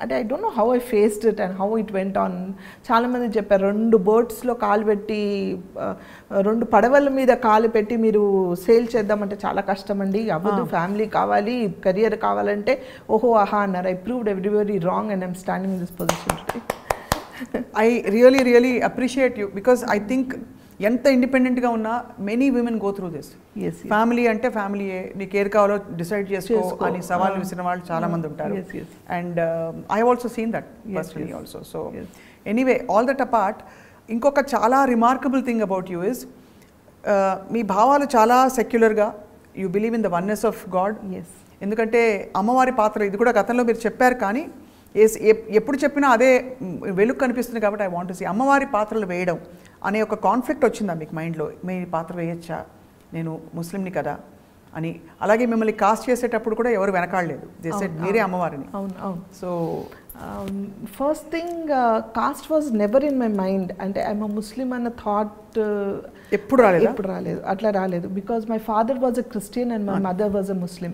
అంటే I don't know how I faced it and how it went on. చాలామంది చెప్పారు 2 బోట్స్లో కాలు పెట్టి, 2 పడవల మీద కాలు పెట్టి మీరు సేల్ చేద్దామంటే చాలా కష్టం అండి, అవ్వదు, ఫ్యామిలీ కావాలి, కెరియర్ కావాలంటే. ఓహో ఆహా అన్నారు. I proved everybody wrong and I'm standing in this position. I really appreciate you, because I think ఎంత ఇండిపెండెంట్గా ఉన్నా many women go through this. Family అంటే ఫ్యామిలీయే, నీకు ఏది కావాలో డిసైడ్ చేసుకో అని సవాల్ విసిన వాళ్ళు చాలా మంది ఉంటారు. And I also seen that personally also. So anyway, all that apart, ఇంకొక చాలా remarkable thing about you is, మీ భావాలు చాలా సెక్యులర్గా, you believe in the oneness of God. ఎందుకంటే అమ్మవారి పాత్ర ఇది కూడా గతంలో మీరు చెప్పారు, కానీ ఎప్పుడు చెప్పినా అదే వెలుగు కనిపిస్తుంది. కాబట్టి ఐ వాంట్ టు సీ అమ్మవారి పాత్రలు వేయడం అనే ఒక కాన్ఫ్లిక్ట్ వచ్చిందా మీకు మైండ్లో? మీ పాత్ర వేయచ్చా, నేను ముస్లింని కదా అని. అలాగే మిమ్మల్ని కాస్ట్ చేసేటప్పుడు కూడా ఎవరు వెనకాడలేదు, దే సెడ్ మీరే అమ్మవారిని. So first thing, cost was never in my mind. అంటే ఐఎమ్ అ ముస్లిం అన్న థాట్ ఎప్పుడు రాలేదు, అట్లా రాలేదు. Because my father was a Christian and my mother was a Muslim.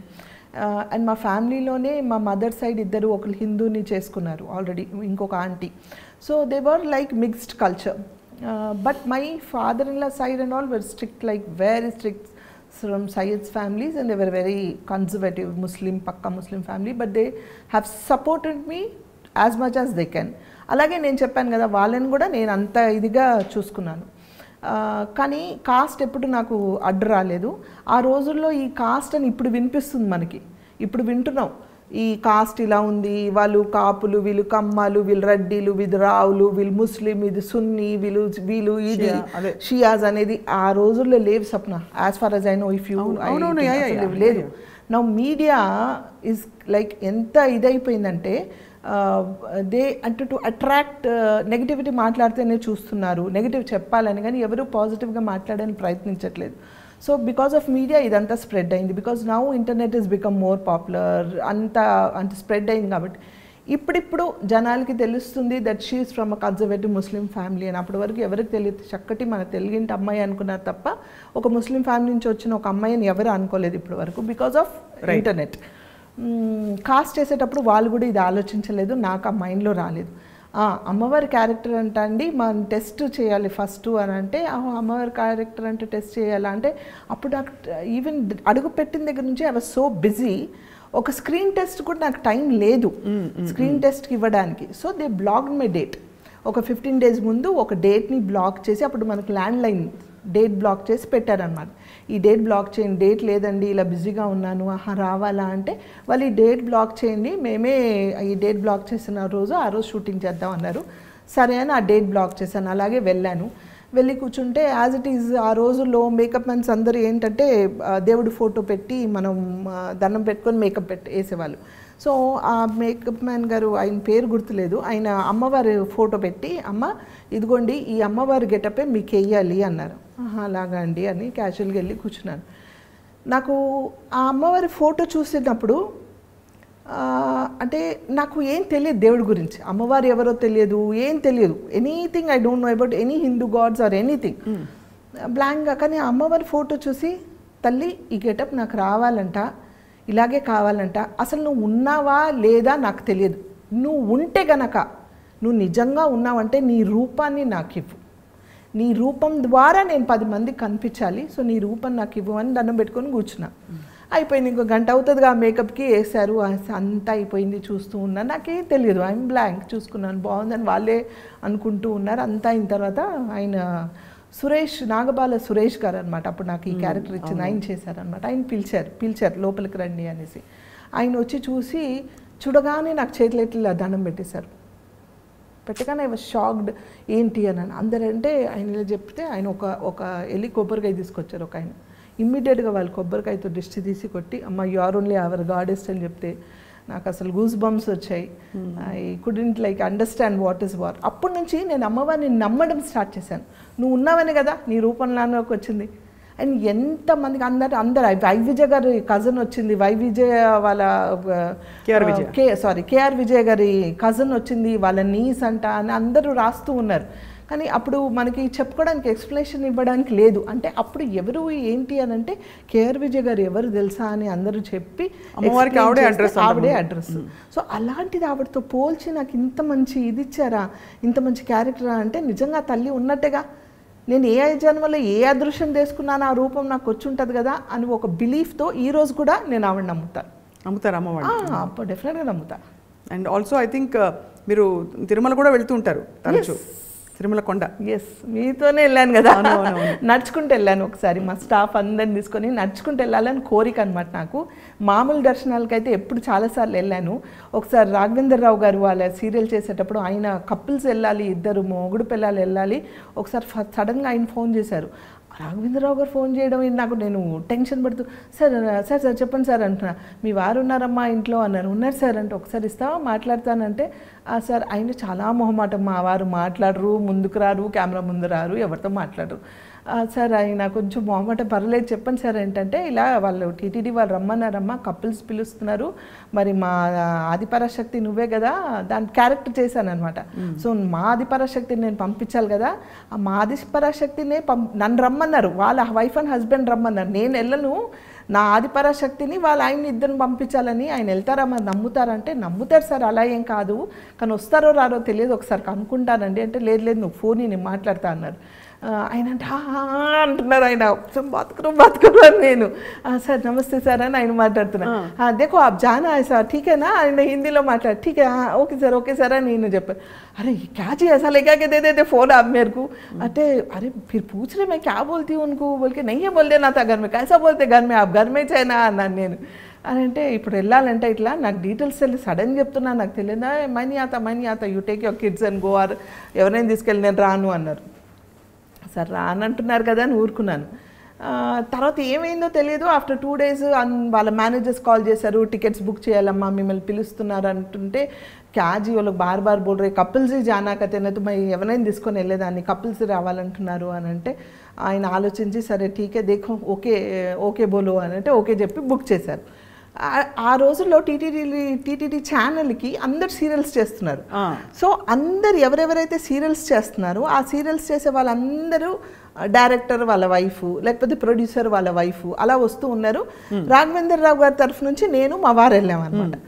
And మా ఫ్యామిలీలోనే మా మదర్ సైడ్ ఇద్దరు ఒకరు హిందూని చేసుకున్నారు ఆల్రెడీ, ఇంకొక aunty. So they were like mixed culture. But my father-in-law side and all were strict, like very strict from Syed's families, and they were very conservative Muslim, pakka Muslim family, but they have supported me as much as they can. అలాగే నేను చెప్పాను కదా, వాళ్ళని కూడా నేను అంత ఇదిగా చూసుకున్నాను. కానీ కాస్ట్ ఎప్పుడు నాకు అడ్డు రాలేదు. ఆ రోజుల్లో ఈ కాస్ట్ అని ఇప్పుడు వినిపిస్తుంది మనకి, ఇప్పుడు వింటున్నాం ఈ కాస్ట్ ఇలా ఉంది, వాళ్ళు కాపులు, వీళ్ళు కమ్మాలు, వీళ్ళు రెడ్డిలు, వీళ్ళు రావులు, వీళ్ళు ముస్లిం, ఇది సున్నీ, వీళ్ళు ఇది షియాజ్ అనేది ఆ రోజుల్లో లేవు Sapna. As far as I know, if you లేదు. నౌ మీడియా ఈజ్ లైక్ ఎంత ఇదైపోయిందంటే దే అంటే టు అట్రాక్ట్ నెగిటివిటీ మాట్లాడితేనే చూస్తున్నారు, నెగిటివ్ చెప్పాలని, కానీ ఎవరు పాజిటివ్గా మాట్లాడని ప్రయత్నించట్లేదు. సో బికాస్ ఆఫ్ మీడియా ఇదంతా స్ప్రెడ్ అయింది. Because now internet is become more popular, అంత స్ప్రెడ్ అయింది. కాబట్టి ఇప్పుడిప్పుడు జనాలకి తెలుస్తుంది that she is from a conservative Muslim family అని. అప్పటి వరకు ఎవరికి తెలియదు, చక్కటి మన తెలుగింటి అమ్మాయి అనుకున్నారు తప్ప ఒక ముస్లిం ఫ్యామిలీ నుంచి వచ్చిన ఒక అమ్మాయిని ఎవరు అనుకోలేదు ఇప్పటి వరకు, బికాస్ ఆఫ్ ఇంటర్నెట్. కాస్ట్ చేసేటప్పుడు వాళ్ళు కూడా ఇది ఆలోచించలేదు, నాకు ఆ మైండ్లో రాలేదు. అమ్మవారి క్యారెక్టర్ అంట అండి మనం టెస్ట్ చేయాలి ఫస్ట్ అని అంటే, అమ్మవారి క్యారెక్టర్ అంటే టెస్ట్ చేయాలా అంటే, అప్పుడు నాకు ఈవెన్ అడుగు పెట్టిన దగ్గర నుంచి ఐ వాజ్ సో బిజీ, ఒక స్క్రీన్ టెస్ట్ కూడా నాకు టైం లేదు స్క్రీన్ టెస్ట్కి ఇవ్వడానికి. So they blocked my date. ఒక 15 days ముందు ఒక డేట్ని బ్లాక్ చేసి, అప్పుడు మనకు ల్యాండ్లైన్ డేట్ బ్లాక్ చేసి పెట్టారనమాట. ఈ డేట్ బ్లాక్ చేయండి, డేట్ లేదండి ఇలా బిజీగా ఉన్నాను, రావాలా అంటే, వాళ్ళు ఈ డేట్ బ్లాక్ చేయండి, మేమే ఈ డేట్ బ్లాక్ చేసిన రోజు ఆ రోజు షూటింగ్ చేద్దాం అన్నారు. సరే అని ఆ డేట్ బ్లాక్ చేశాను. అలాగే వెళ్ళాను. వెళ్ళి కూర్చుంటే యాజ్ ఇట్ ఈజ్ ఆ రోజుల్లో మేకప్ మ్యాన్స్ అందరూ ఏంటంటే దేవుడి ఫోటో పెట్టి మనం దండం పెట్టుకొని మేకప్ వేసేవాళ్ళు. సో ఆ మేకప్ మ్యాన్ గారు, ఆయన పేరు గుర్తులేదు, ఆయన అమ్మవారి ఫోటో పెట్టి, అమ్మ ఇదిగోండి ఈ అమ్మవారి గెటపే మీకు వేయాలి అన్నారు. అలాగా అండి అని క్యాజువల్గా వెళ్ళి కూర్చున్నాను. నాకు ఆ అమ్మవారి ఫోటో చూసేటప్పుడు అంటే నాకు ఏం తెలియదు దేవుడి గురించి, అమ్మవారు ఎవరో తెలియదు, ఏం తెలియదు, anything I don't know about any Hindu gods or anything, బ్లాంక్గా. కానీ ఆ అమ్మవారి ఫోటో చూసి, తల్లి ఈ గెటప్ నాకు రావాలంట, ఇలాగే కావాలంట, అసలు నువ్వు ఉన్నావా లేదా నాకు తెలియదు, నువ్వు ఉంటే గనక, నువ్వు నిజంగా ఉన్నావంటే నీ రూపాన్ని నాకు ఇవ్వు, నీ రూపం ద్వారా నేను 10 మందికి కనిపించాలి, సో నీ రూపం నాకు ఇవ్వు అని దండం పెట్టుకొని కూర్చున్నా. అయిపోయింది, ఇంకో గంట అవుతుందిగా మేకప్కి వేశారు, అంతా అయిపోయింది. చూస్తూ ఉన్నాను, నాకేం తెలియదు, ఐఎమ్ బ్లాంక్. చూసుకున్నాను, బాగుందని వాళ్ళే అనుకుంటూ ఉన్నారు. అంతా అయిన తర్వాత ఆయన సురేష్, నాగబాల సురేష్ గారు అనమాట, అప్పుడు నాకు ఈ క్యారెక్టర్ ఇచ్చింది, ఆయన చేశారనమాట. ఆయన పిలిచారు లోపలికి రండి అనేసి. ఆయన వచ్చి చూసి చూడగానే నాకు చేతులు ఎట్లా దండం పెట్టేశారు. పెట్టగానే ఐ వాజ్ షాక్డ్, ఏంటి అని. అందరంటే ఆయన ఇలా చెప్తే ఆయన ఒక వెళ్ళి కొబ్బరికాయ తీసుకొచ్చారు ఒక ఆయన. ఇమ్మీడియట్గా వాళ్ళు కొబ్బరికాయతో దిష్టి తీసి కొట్టి, అమ్మ you are only our goddess అని చెప్తే నాకు అసలు గూస్ బంప్స్ వచ్చాయి. I couldn't like understand what is war. అప్పటి నుంచి నేను అమ్మవారిని నమ్మడం స్టార్ట్ చేశాను. నువ్వు ఉన్నావని కదా నీ రూపంలోకి వచ్చింది. అండ్ ఎంతమందికి అందరు వైవిజయ్ గారి కజన్ వచ్చింది, వైవిజయ్ వాళ్ళ కేఆర్ విజయ్ గారి కజన్ వచ్చింది, వాళ్ళ నీస్ అంట అని అందరూ రాస్తూ ఉన్నారు. కానీ అప్పుడు మనకి చెప్పుకోవడానికి ఎక్స్ప్లెనేషన్ ఇవ్వడానికి లేదు. అంటే అప్పుడు ఎవరు ఏంటి అని అంటే, కేఆర్ విజయ్ గారు ఎవరు తెలుసా అని అందరూ చెప్పి ఆవిడే అడ్రస్. సో అలాంటిది ఆవిడతో పోల్చి నాకు ఇంత మంచి ఇది ఇచ్చారా, ఇంత మంచి క్యారెక్టరా అంటే నిజంగా తల్లి ఉన్నట్టుగా, నేను ఏ జన్మలో ఏ అదృశ్యం తీసుకున్నాను ఆ రూపం నాకు వచ్చి ఉంటుంది కదా అని ఒక బిలీఫ్తో ఈరోజు కూడా నేను ఆవిడ నమ్ముతారు అమ్మవారు, డెఫినెట్గా నమ్ముతా. అండ్ ఆల్సో ఐ థింక్ మీరు తిరుమల కూడా వెళ్తూ ఉంటారు తరచు, తిరుమల కొండ. ఎస్, మీతోనే వెళ్ళాను కదా, నడుచుకుంటూ వెళ్ళాను. ఒకసారి మా స్టాఫ్ అందరిని తీసుకొని నడుచుకుంటూ వెళ్ళాలని కోరిక అనమాట నాకు. మామూలు దర్శనాలకైతే ఎప్పుడు చాలాసార్లు వెళ్ళాను. ఒకసారి రాఘవేంద్ర రావు గారు వాళ్ళ సీరియల్ చేసేటప్పుడు ఆయన కపుల్స్ వెళ్ళాలి, ఇద్దరు మొగుడు పిల్లలు వెళ్ళాలి. ఒకసారి సడన్గా ఆయన ఫోన్ చేశారు. రాఘవేంద్రరావు గారు ఫోన్ చేయడం నాకు, నేను టెన్షన్ పడుతూ, సార్ చెప్పండి సార్ అంటున్నా. మీ వారు ఉన్నారమ్మా ఇంట్లో అన్నారు. ఉన్నారు సార్ అంటే, ఒకసారి ఇస్తావా మాట్లాడతానంటే, సార్ ఆయన చాలా మొహమాటం, మా వారు మాట్లాడరు, ముందుకు రారు, కెమెరా ముందు రారు, ఎవరితో మాట్లాడరు సార్, ఆయన కొంచెం మొహమాటం, పర్లేదు చెప్పండి సార్ ఏంటంటే, ఇలా వాళ్ళు టీటీడీ వాళ్ళు రమ్మన్నారమ్మా, కపుల్స్ పిలుస్తున్నారు, మరి మా ఆదిపరాశక్తి నువ్వే కదా, దాని క్యారెక్టర్ చేశాను అనమాట. సో మా ఆదిపరాశక్తిని నేను పంపించాలి కదా, మా ఆదిపరాశక్తినే నన్ను రమ్మన్నారు, వాళ్ళ వైఫ్ అండ్ హస్బెండ్ రమ్మన్నారు, నేను వెళ్ళను, నా ఆదిపరాశక్తిని వాళ్ళ ఆయన్ని ఇద్దరిని పంపించాలని ఆయన వెళ్తారా మరి నమ్ముతారంటే నమ్ముతారు సార్ అలా ఏం కాదు కానీ వస్తారో రారో తెలియదు ఒకసారి కనుక్కుంటానండి అంటే లేదు లేదు నువ్వు ఫోన్ నేను మాట్లాడతా అన్నారు ఆయన అంటే అంటున్నారు ఆయన బతుకురు అని నేను సార్ నమస్తే సార్ అని ఆయన మాట్లాడుతున్నా దేఖో आप जाना है सर ठीक है ना ఆయన హిందీలో మాట్లాడు ठीक है ఓకే సార్ అని నేను చెప్పాను अरे क्या जी ऐसा लेके के दे देते फोन आप मेरे को अरे अरे फिर पूछ रहे मैं क्या बोलती हूँ उनको बोल के नहीं है बोल देना था घर में कैसा बोलते घर में आप घर में చేయనా అన్నాను నేను అని అంటే ఇప్పుడు వెళ్ళాలంటే ఇట్లా నాకు డీటెయిల్స్ తెలియదు సడన్ చెప్తున్నా నాకు తెలియదా మనీ ఆత you take your kids and go or ఎవరైనా తీసుకెళ్ళి నేను రాను అన్నారు సార్ రానంటున్నారు కదా అని ఊరుకున్నాను తర్వాత ఏమైందో తెలియదు ఆఫ్టర్ 2 days వాళ్ళ మేనేజర్స్ కాల్ చేశారు టికెట్స్ బుక్ చేయాలమ్మా మిమ్మల్ని పిలుస్తున్నారు అంటుంటే క్యాజీ వాళ్ళకి బార్ బోల్ రే కపుల్స్ జానా కతేనతో మరి ఎవరైనా తీసుకొని వెళ్ళేదాన్ని కపుల్స్ రావాలంటున్నారు అని అంటే ఆయన ఆలోచించి సరే ఠీకే దేఖో ఓకే బోలో అని అంటే ఓకే చెప్పి బుక్ చేశారు ఆ రోజుల్లో టీటీడీ ఛానల్కి అందరు సీరియల్స్ చేస్తున్నారు సో అందరు ఎవరెవరైతే సీరియల్స్ చేస్తున్నారో ఆ సీరియల్స్ చేసే వాళ్ళందరూ డైరెక్టర్ వాళ్ళ వైఫ్ లేకపోతే ప్రొడ్యూసర్ వాళ్ళ వైఫ్ అలా వస్తూ ఉన్నారు రాఘవేంద్ర రావు గారి తరఫు నుంచి నేను మా వారు వెళ్ళామన్నమాట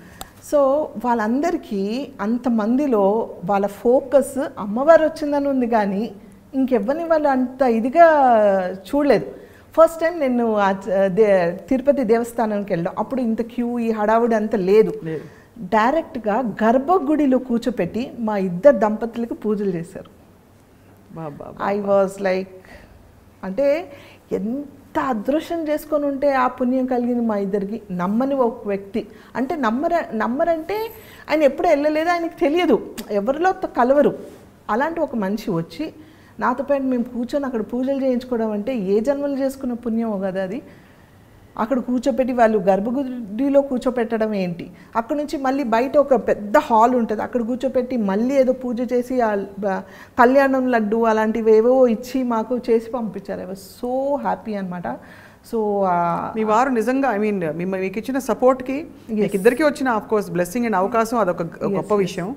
సో వాళ్ళందరికీ అంతమందిలో వాళ్ళ ఫోకస్ అమ్మవారు వచ్చిందని ఉంది కానీ ఇంకెవ్వరిని వాళ్ళు అంత ఇదిగా చూడలేదు ఫస్ట్ టైం నేను తిరుపతి దేవస్థానానికి వెళ్ళాం అప్పుడు ఇంత క్యూ ఈ హడావుడి అంత లేదు డైరెక్ట్గా గర్భగుడిలో కూర్చోపెట్టి మా ఇద్దరు దంపతులకు పూజలు చేశారు ఐ వాజ్ లైక్ అంటే ఎంత అదృష్టం చేసుకొని ఉంటే ఆ పుణ్యం కలిగింది మా ఇద్దరికి నమ్మని ఒక వ్యక్తి అంటే నమ్మరంటే ఆయన ఎప్పుడు వెళ్ళలేదు ఆయనకి తెలియదు ఎవరిలో కలవరు అలాంటి ఒక మనిషి వచ్చి నాతో పాటు మేము కూర్చొని అక్కడ పూజలు చేయించుకోవడం అంటే ఏ జన్మలు చేసుకున్న పుణ్యమో కదా అది అక్కడ కూర్చోపెట్టి వాళ్ళు గర్భగుడిలో కూర్చోపెట్టడం ఏంటి అక్కడ నుంచి మళ్ళీ బయట ఒక పెద్ద హాల్ ఉంటుంది అక్కడ కూర్చోపెట్టి మళ్ళీ ఏదో పూజ చేసి కళ్యాణం లడ్డు అలాంటివి ఏవో ఇచ్చి మాకు చేసి పంపించారు ఐ వాజ్ సో హ్యాపీ అనమాట సో మీ వారు నిజంగా ఐ మీన్ మీకు ఇచ్చిన సపోర్ట్కి మీకు ఇద్దరికి వచ్చిన ఆఫ్ కోర్స్ బ్లెస్సింగ్ అండ్ అవకాశం అదొక గొప్ప విషయం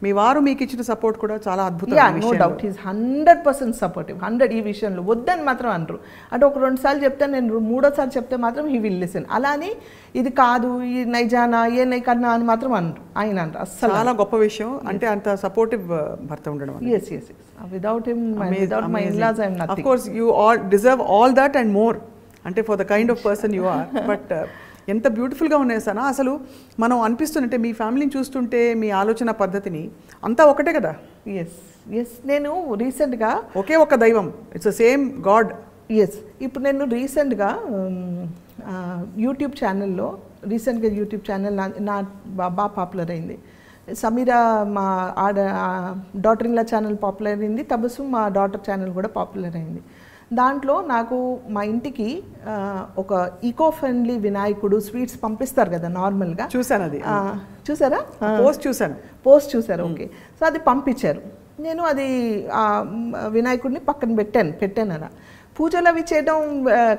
మీ వారు మీకు ఇచ్చిన సపోర్ట్ కూడా చాలా అద్భుతం నో డౌట్ ఈజ్ 100% సపోర్టివ్ 100 ఈ విషయంలో వద్దని మాత్రం అనరు అంటే ఒక 2 సార్లు చెప్తే నేను 3వ సారి చెప్తే మాత్రం హీ విల్ లిసన్ అలాని ఇది కాదు ఈ నైజానా ఏ నై కన్నా అని మాత్రం అనరు ఆయన అంటారు అస్సలు చాలా గొప్ప విషయం అంటే అంత సపోర్టివ్ భర్త ఉండడం yes without him without my in-laws I am nothing of course you all deserve all that and more అంటే for the kind of person you are but ఎంత బ్యూటిఫుల్గా ఉన్నాయి సనా అసలు మనం అనిపిస్తుంటే మీ ఫ్యామిలీని చూస్తుంటే మీ ఆలోచన పద్ధతిని అంతా ఒకటే కదా ఎస్ నేను రీసెంట్గా ఒకే ఒక దైవం ఇట్స్ ద సేమ్ గాడ్ ఇప్పుడు నేను రీసెంట్గా యూట్యూబ్ ఛానల్లో రీసెంట్గా యూట్యూబ్ ఛానల్ నా బాగా పాపులర్ అయింది సమీరా మా daughter in law channel popular అయింది తబస్సు మా డాటర్ ఛానల్ కూడా పాపులర్ అయింది దాంట్లో నాకు మా ఇంటికి ఒక ఈకో ఫ్రెండ్లీ వినాయకుడు స్వీట్స్ పంపిస్తారు కదా నార్మల్గా చూసాను అది చూసారా పోస్ట్ చూసారు ఓకే సో అది పంపించారు నేను అది వినాయకుడిని పక్కన పెట్టాను అలా పూజలు అవి చేయడం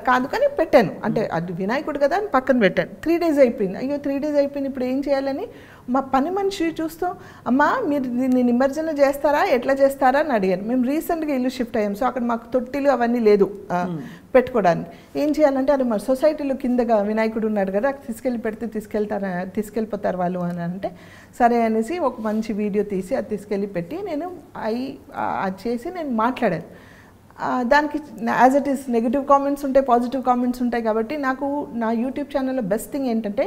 కాదు కానీ పెట్టాను అంటే అది వినాయకుడు కదా అని పక్కన పెట్టాను 3 days అయిపోయింది అయ్యో 3 days అయిపోయింది ఇప్పుడు ఏం చేయాలని మా పని మనిషి చూస్తాం అమ్మా మీరు దీన్ని నిమజ్జన చేస్తారా ఎట్లా చేస్తారా అని అడిగాను మేము రీసెంట్గా ఇల్లు షిఫ్ట్ అయ్యాం సో అక్కడ మాకు తొట్టిలు అవన్నీ లేదు పెట్టుకోవడానికి ఏం చేయాలంటే అది మరి సొసైటీలో కిందగా వినాయకుడు ఉన్నాడు కదా తీసుకెళ్ళి పెడితే తీసుకెళ్ళిపోతారు వాళ్ళు అని అంటే సరే అనేసి ఒక మంచి వీడియో తీసి అది తీసుకెళ్ళి పెట్టి నేను అది చేసి నేను మాట్లాడాను దానికి as it is negative comments ఉంటాయి పాజిటివ్ కామెంట్స్ ఉంటాయి కాబట్టి నాకు నా యూట్యూబ్ ఛానల్లో బెస్ట్ థింగ్ ఏంటంటే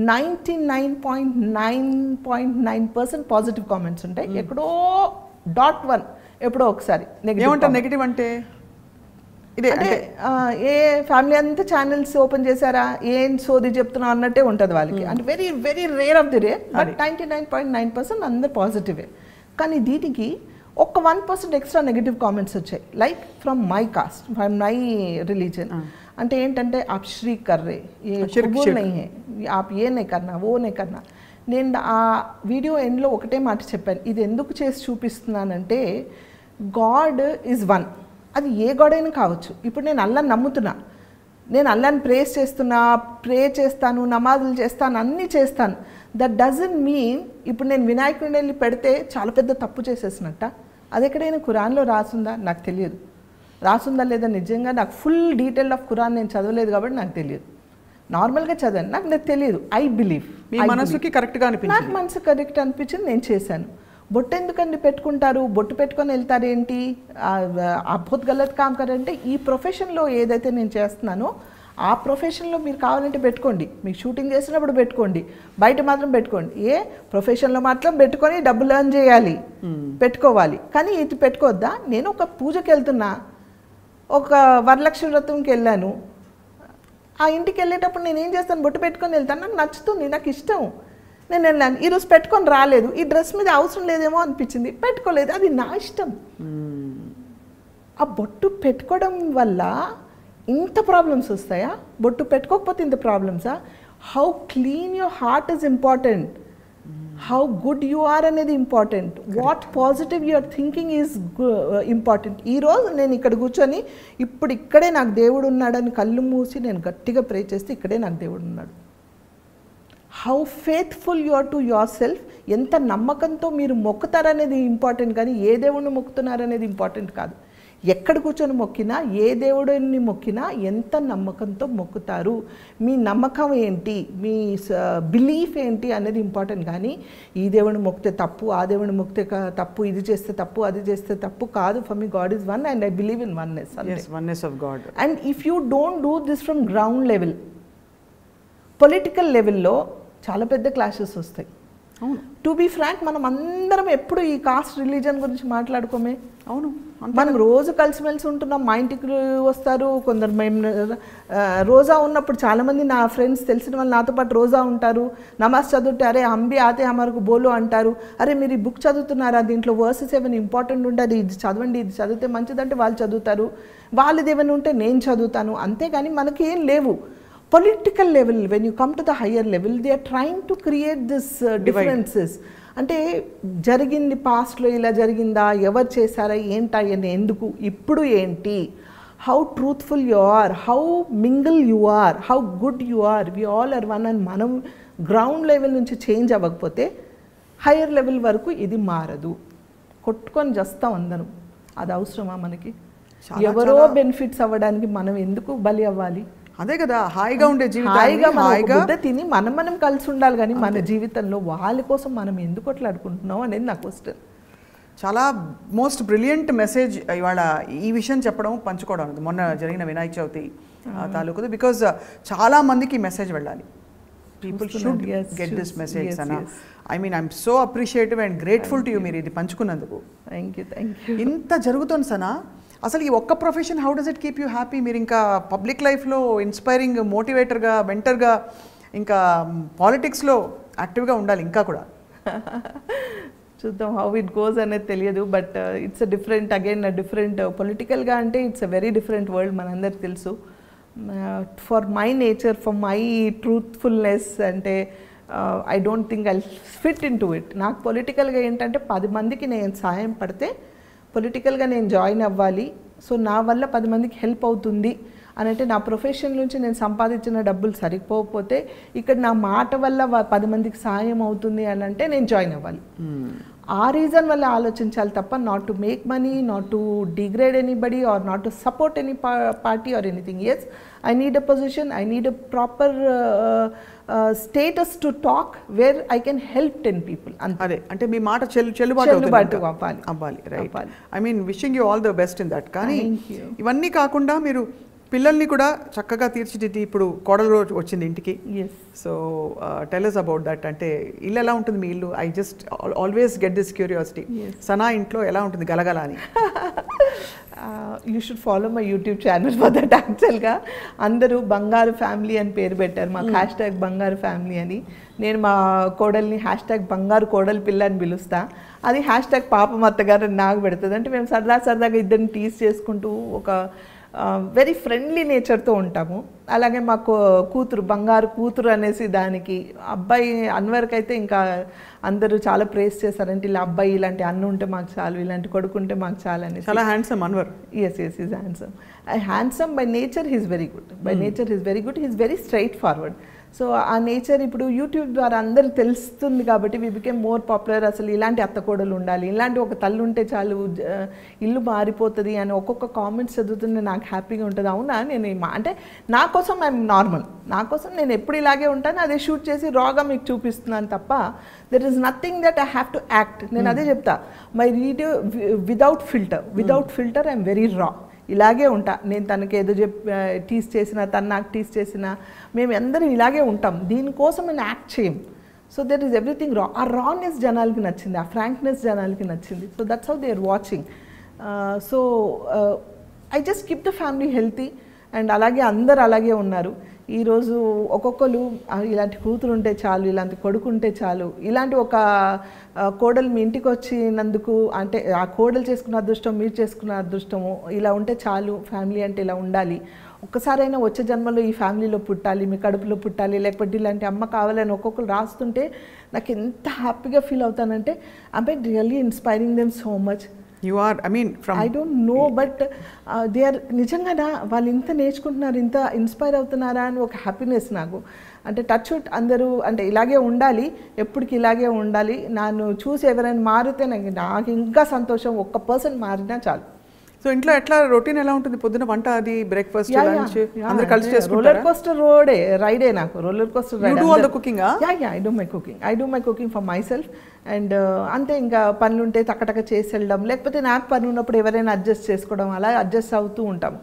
99.9% పాజిటివ్ కామెంట్స్ ఉంటాయి ఎక్కడో .1 ఎప్పుడో ఒకసారి నెగిటివ్ అంటే ఇదే అంటే ఏ ఫ్యామిలీ అంతా ఛానల్స్ ఓపెన్ చేశారా ఏం సోది చెప్తున్నా అన్నట్టే ఉంటుంది వాళ్ళకి అంటే very very rare of the rare but 99.9% అందరు పాజిటివే కానీ దీనికి ఒక్క 1% ఎక్స్ట్రా నెగిటివ్ కామెంట్స్ వచ్చాయి like from my cast from my religion అంటే ఏంటంటే ఆప్ శ్రీక్ కర్ రే నహీ హై ఆప్ ఏ నహీ కర్నా ఓ నహీ కర్నా నేను ఆ వీడియో ఎండ్లో ఒకటే మాట చెప్పాను ఇది ఎందుకు చేసి చూపిస్తున్నానంటే గాడ్ ఈజ్ వన్ అది ఏ గాడ్ అయినా కావచ్చు ఇప్పుడు నేను అల్లాహ్ని నమ్ముతున్నా నేను అల్లాహ్ని ప్రే చేస్తాను నమాజులు చేస్తాను అన్నీ చేస్తాను దట్ డజంట్ మీన్ ఇప్పుడు నేను వినాయకుడిని వెళ్ళి పెడితే చాలా పెద్ద తప్పు చేసేసినట్ట అది ఎక్కడైనా ఖురాన్లో రాసుందా నాకు తెలియదు రాసుందా లేదా నిజంగా నాకు ఫుల్ డీటెయిల్ ఆఫ్ ఖురాన్ నేను చదవలేదు కాబట్టి నాకు తెలియదు నార్మల్గా చదివాను, నాకు తెలియదు. ఐ బిలీవ్ మీ మనసుకి కరెక్ట్గా అనిపించింది, నాకు మనసు కరెక్ట్ అనిపించింది, నేను చేశాను. బొట్టు ఎందుకండి పెట్టుకుంటారు, బొట్టు పెట్టుకొని వెళ్తారు ఏంటి, అద్భుత గలత్ కామ్ కరంటే ఈ ప్రొఫెషన్లో ఏదైతే నేను చేస్తున్నానో ఆ ప్రొఫెషన్లో మీరు కావాలంటే పెట్టుకోండి, మీకు షూటింగ్ చేసినప్పుడు పెట్టుకోండి, బయట మాత్రం పెట్టుకోండి. ప్రొఫెషన్లో మాత్రం పెట్టుకొని డబ్బులు ఎర్న్ చేయాలి, పెట్టుకోవాలి, కానీ ఇది పెట్టుకోవద్దా? నేను ఒక పూజకి వెళ్తున్నా, ఒక వరలక్ష్మి వ్రతంకి వెళ్ళాను, ఆ ఇంటికి వెళ్ళేటప్పుడు నేను ఏం చేస్తాను, బొట్టు పెట్టుకొని వెళ్తాను, నాకు నచ్చుతుంది, నాకు ఇష్టం, నేను వెళ్ళాను. ఈరోజు పెట్టుకొని రాలేదు, ఈ డ్రెస్ మీద అవసరం లేదేమో అనిపించింది, పెట్టుకోలేదు, అది నా ఇష్టం. ఆ బొట్టు పెట్టుకోవడం వల్ల ఇంత ప్రాబ్లమ్స్ వస్తాయా? బొట్టు పెట్టుకోకపోతే ఇంత ప్రాబ్లమ్సా? How clean your heart is important, how good you are అనేది important, what positive your thinking is important. ఈరోజు నేను ఇక్కడ కూర్చొని ఇప్పుడు ఇక్కడే నాకు దేవుడు ఉన్నాడని కళ్ళు మూసి నేను గట్టిగా ప్రే చేస్తే ఇక్కడే నాకు దేవుడు ఉన్నాడు. How faithful you are to your self, ఎంత నమ్మకంతో మీరు మొక్కుతారనేది ఇంపార్టెంట్, కానీ ఏ దేవుడిని మొక్కుతున్నారనేది ఇంపార్టెంట్ కాదు. ఎక్కడ కూర్చొని మొక్కినా, ఏ దేవుడిని మొక్కినా ఎంత నమ్మకంతో మొక్కుతారు, మీ నమ్మకం ఏంటి, మీ బిలీఫ్ ఏంటి అనేది ఇంపార్టెంట్. కానీ ఈ దేవుడిని మొక్కితే తప్పు, ఆ దేవుడిని మొక్కితే తప్పు, ఇది చేస్తే తప్పు, అది చేస్తే తప్పు కాదు. For me God is one and I believe in oneness. Oneness of God. And if you don't do this from ground level, political లెవెల్లో చాలా పెద్ద క్లాషెస్ వస్తాయి. టు బీ ఫ్రాంక్, మనం అందరం ఎప్పుడు ఈ కాస్ట్ రిలీజన్ గురించి మాట్లాడుకోమే. అవును, మనం రోజు కలిసిమెలిసి ఉంటున్నాం, మా ఇంటికి వస్తారు కొందరు. మేము రోజా ఉన్నప్పుడు చాలామంది నా ఫ్రెండ్స్ తెలిసిన వాళ్ళు నాతో పాటు రోజా ఉంటారు, నమాజ్ చదువుతే అరే అంబి ఆతే హమారకు బోలు అంటారు. అరే మీరు ఈ బుక్ చదువుతున్నారా, దీంట్లో వర్సెస్ ఏమైనా ఇంపార్టెంట్ ఉంటుంది, ఇది చదవండి, ఇది చదివితే మంచిదంటే వాళ్ళు చదువుతారు, వాళ్ళది ఏమైనా ఉంటే నేను చదువుతాను. అంతేగాని మనకి ఏం లేవు. Political level, when you come to the higher level, they are trying to create this differences. అంటే జరిగింది పాస్ట్లో ఇలా జరిగిందా, ఎవరు చేశారా, ఏంటా, ఎందుకు, ఇప్పుడు ఏంటి, how truthful you are, how mingle you are, how good you are, we all are one. అని మనం గ్రౌండ్ లెవెల్ నుంచి చేంజ్ అవ్వకపోతే హయ్యర్ లెవెల్ వరకు ఇది మారదు. కొట్టుకొని చేస్తాం అందరం, అది అవసరమా మనకి? ఎవరో బెనిఫిట్స్ అవ్వడానికి మనం ఎందుకు బలి అవ్వాలి? అదే కదా హాయిగా ఉండే జీవితం, హాయిగా తిని మనం కలిసి ఉండాలి. కానీ మన జీవితంలో వాళ్ళ కోసం మనం ఎందుకు కొట్లాడుకుంటున్నాం అనేది నా క్వశ్చన్. చాలా మోస్ట్ బ్రిలియంట్ మెసేజ్ ఇవాళ ఈ విషయం చెప్పడం, పంచుకోవడం అనేది మొన్న జరిగిన వినాయక చవితి తాలూకు. బికాజ్ చాలా మందికి మెసేజ్ వెళ్ళాలి, people should get this message అన్న. I mean I'm so appreciative and grateful to you మీరు ఇది పంచుకున్నందుకు. Thank you. ఇంత జరుగుతుంది సనా, అసలు ఈ ఒక్క profession how does it keep you happy? మీరు ఇంకా పబ్లిక్ లైఫ్లో ఇన్స్పైరింగ్ మోటివేటర్గా, మెంటర్గా, ఇంకా పాలిటిక్స్లో యాక్టివ్గా ఉండాలి ఇంకా కూడా. చూద్దాం హౌ ఇట్ గోస్ అనేది తెలియదు. But it's a different, again different పొలిటికల్గా అంటే it's a very different world, మనందరికి తెలుసు. For my nature, for my truthfulness అంటే I don't think I fit in to it. నాకు పొలిటికల్గా ఏంటంటే 10 మందికి నేను సహాయం పడితే పొలిటికల్గా నేను జాయిన్ అవ్వాలి, సో నా వల్ల 10 మందికి హెల్ప్ అవుతుంది అని అంటే, నా ప్రొఫెషన్ నుంచి నేను సంపాదించిన డబ్బులు సరిపోకపోతే ఇక్కడ నా మాట వల్ల 10 మందికి సాయం అవుతుంది అని అంటే నేను జాయిన్ అవ్వాలి. ఆ రీజన్ వల్ల ఆలోచించాలి తప్ప not to make money, not to degrade anybody or not to support any party or anything. Yes, I need a position, I need a proper status to talk where I can help 10 people. అదే అంటే మీ మాట చెల్లుబాటు అవ్వాలి. Right. I mean wishing you all the best in that. కానీ ఇవన్నీ కాకుండా మీరు పిల్లల్ని కూడా చక్కగా తీర్చిదిద్ది ఇప్పుడు కోడలు రోజు వచ్చింది ఇంటికి. So tell us about that. అంటే ఇల్లు ఎలా ఉంటుంది మీ ఇల్లు? I just always get this curiosity. Sana ఇంట్లో ఎలా ఉంటుంది గలగల అని? You should follow my YouTube channel for that. యాక్చువల్గా అందరూ బంగారు ఫ్యామిలీ అని పేరు పెట్టారు, మాకు #, బంగారు ఫ్యామిలీ అని. నేను మా కోడల్ని #బంగారు కోడలు పిల్ల అని పిలుస్తా, అది # పాపం అత్తగారు అని నాకు పెడుతుంది. అంటే మేము సరదాగా ఇద్దరిని టీజ్ చేసుకుంటూ ఒక వెరీ ఫ్రెండ్లీ నేచర్తో ఉంటాము. అలాగే మాకు కూతురు, బంగారు కూతురు అనేసి దానికి. అబ్బాయి అన్వర్కి అయితే ఇంకా అందరూ చాలా ప్రేస్ చేశారంటే, ఇలా అబ్బాయి ఇలాంటి అన్న ఉంటే మాకు చాలు, ఇలాంటి కొడుకు ఉంటే మాకు చాలు అని. చాలా handsome Anwar. Yes, is handsome. Handsome by nature, he's very good. By nature he's very good, he's very straightforward. So ఆ నేచర్ ఇప్పుడు యూట్యూబ్ ద్వారా అందరికి తెలుస్తుంది కాబట్టి వి బికేమ్ మోర్ పాపులర్. అసలు ఇలాంటి అత్తకోడలు ఉండాలి, ఇలాంటి ఒక తల్లి ఉంటే చాలు ఇల్లు మారిపోతుంది అని ఒక్కొక్క కామెంట్స్ చదువుతుంటే నాకు హ్యాపీగా ఉంటుంది. అవునా, నేను అంటే నా కోసం ఐఎమ్ నార్మల్, నా కోసం నేను ఎప్పుడు ఇలాగే ఉంటాను, అదే షూట్ చేసి రాగా మీకు చూపిస్తున్నాను తప్ప there is nothing that I have to act. నేను అదే చెప్తా, my video without filter I'm very రా. ఇలాగే ఉంటా నేను. తనకి ఏదో టీస్ చేసినా, తను నాకు టీస్ చేసినా, మేము అందరం ఇలాగే ఉంటాం. దీనికోసం నేను యాక్ట్ చేయం. సో దెర్ ఈస్ ఎవ్రీథింగ్ రా. ఆ రానెస్ జనాలకి నచ్చింది, ఆ ఫ్రాంక్నెస్ జనాలకి నచ్చింది. So that's how they are watching. So I just keep the family healthy and అలాగే అందరు అలాగే ఉన్నారు. ఈరోజు ఒక్కొక్కరు ఇలాంటి కూతురు ఉంటే చాలు, ఇలాంటి కొడుకు ఉంటే చాలు, ఇలాంటి ఒక కోడలు మీ ఇంటికి వచ్చినందుకు అంటే ఆ కోడలు చేసుకున్న అదృష్టం, మీరు చేసుకున్న అదృష్టము, ఇలా ఉంటే చాలు, ఫ్యామిలీ అంటే ఇలా ఉండాలి, ఒక్కసారైనా వచ్చే జన్మలో ఈ ఫ్యామిలీలో పుట్టాలి, మీ కడుపులో పుట్టాలి, లేకపోతే ఇలాంటి అమ్మ కావాలని ఒక్కొక్కరు రాస్తుంటే నాకు ఎంత హ్యాపీగా ఫీల్ అవుతానంటే I really inspiring them so much. You are, I mean, from... I don't know, but they are నిజంగా వాళ్ళు ఇంత నేర్చుకుంటున్నారు, ఇంత ఇన్స్పైర్ అవుతున్నారా అని ఒక హ్యాపీనెస్ నాకు. అంటే టచ్ వుడ్ అందరూ అంటే ఇలాగే ఉండాలి, ఎప్పటికి ఇలాగే ఉండాలి. నన్ను చూసి ఎవరైనా మారితే నాకు ఇంకా సంతోషం. ఒక్క పర్సన్ మారినా చాలు. సో ఇంట్లో ఎట్లా రొటీన్ ఎలా ఉంటుంది? పొద్దున వంట, అది బ్రేక్ఫాస్ట్, లంచ్ అందరూ కలిసి చేసుకుంటారా? రోలర్ కోస్టర్ రైడే నాకు. Roller coaster ride. You do all the cooking? Yeah, I do my cooking for myself. And అంతే, ఇంకా పనులు ఉంటే టక్కటక్క చేసి వెళ్ళడం, లేకపోతే నాకు పని ఉన్నప్పుడు ఎవరైనా అడ్జస్ట్ చేసుకోవడం, అలా అడ్జస్ట్ అవుతూ ఉంటాం.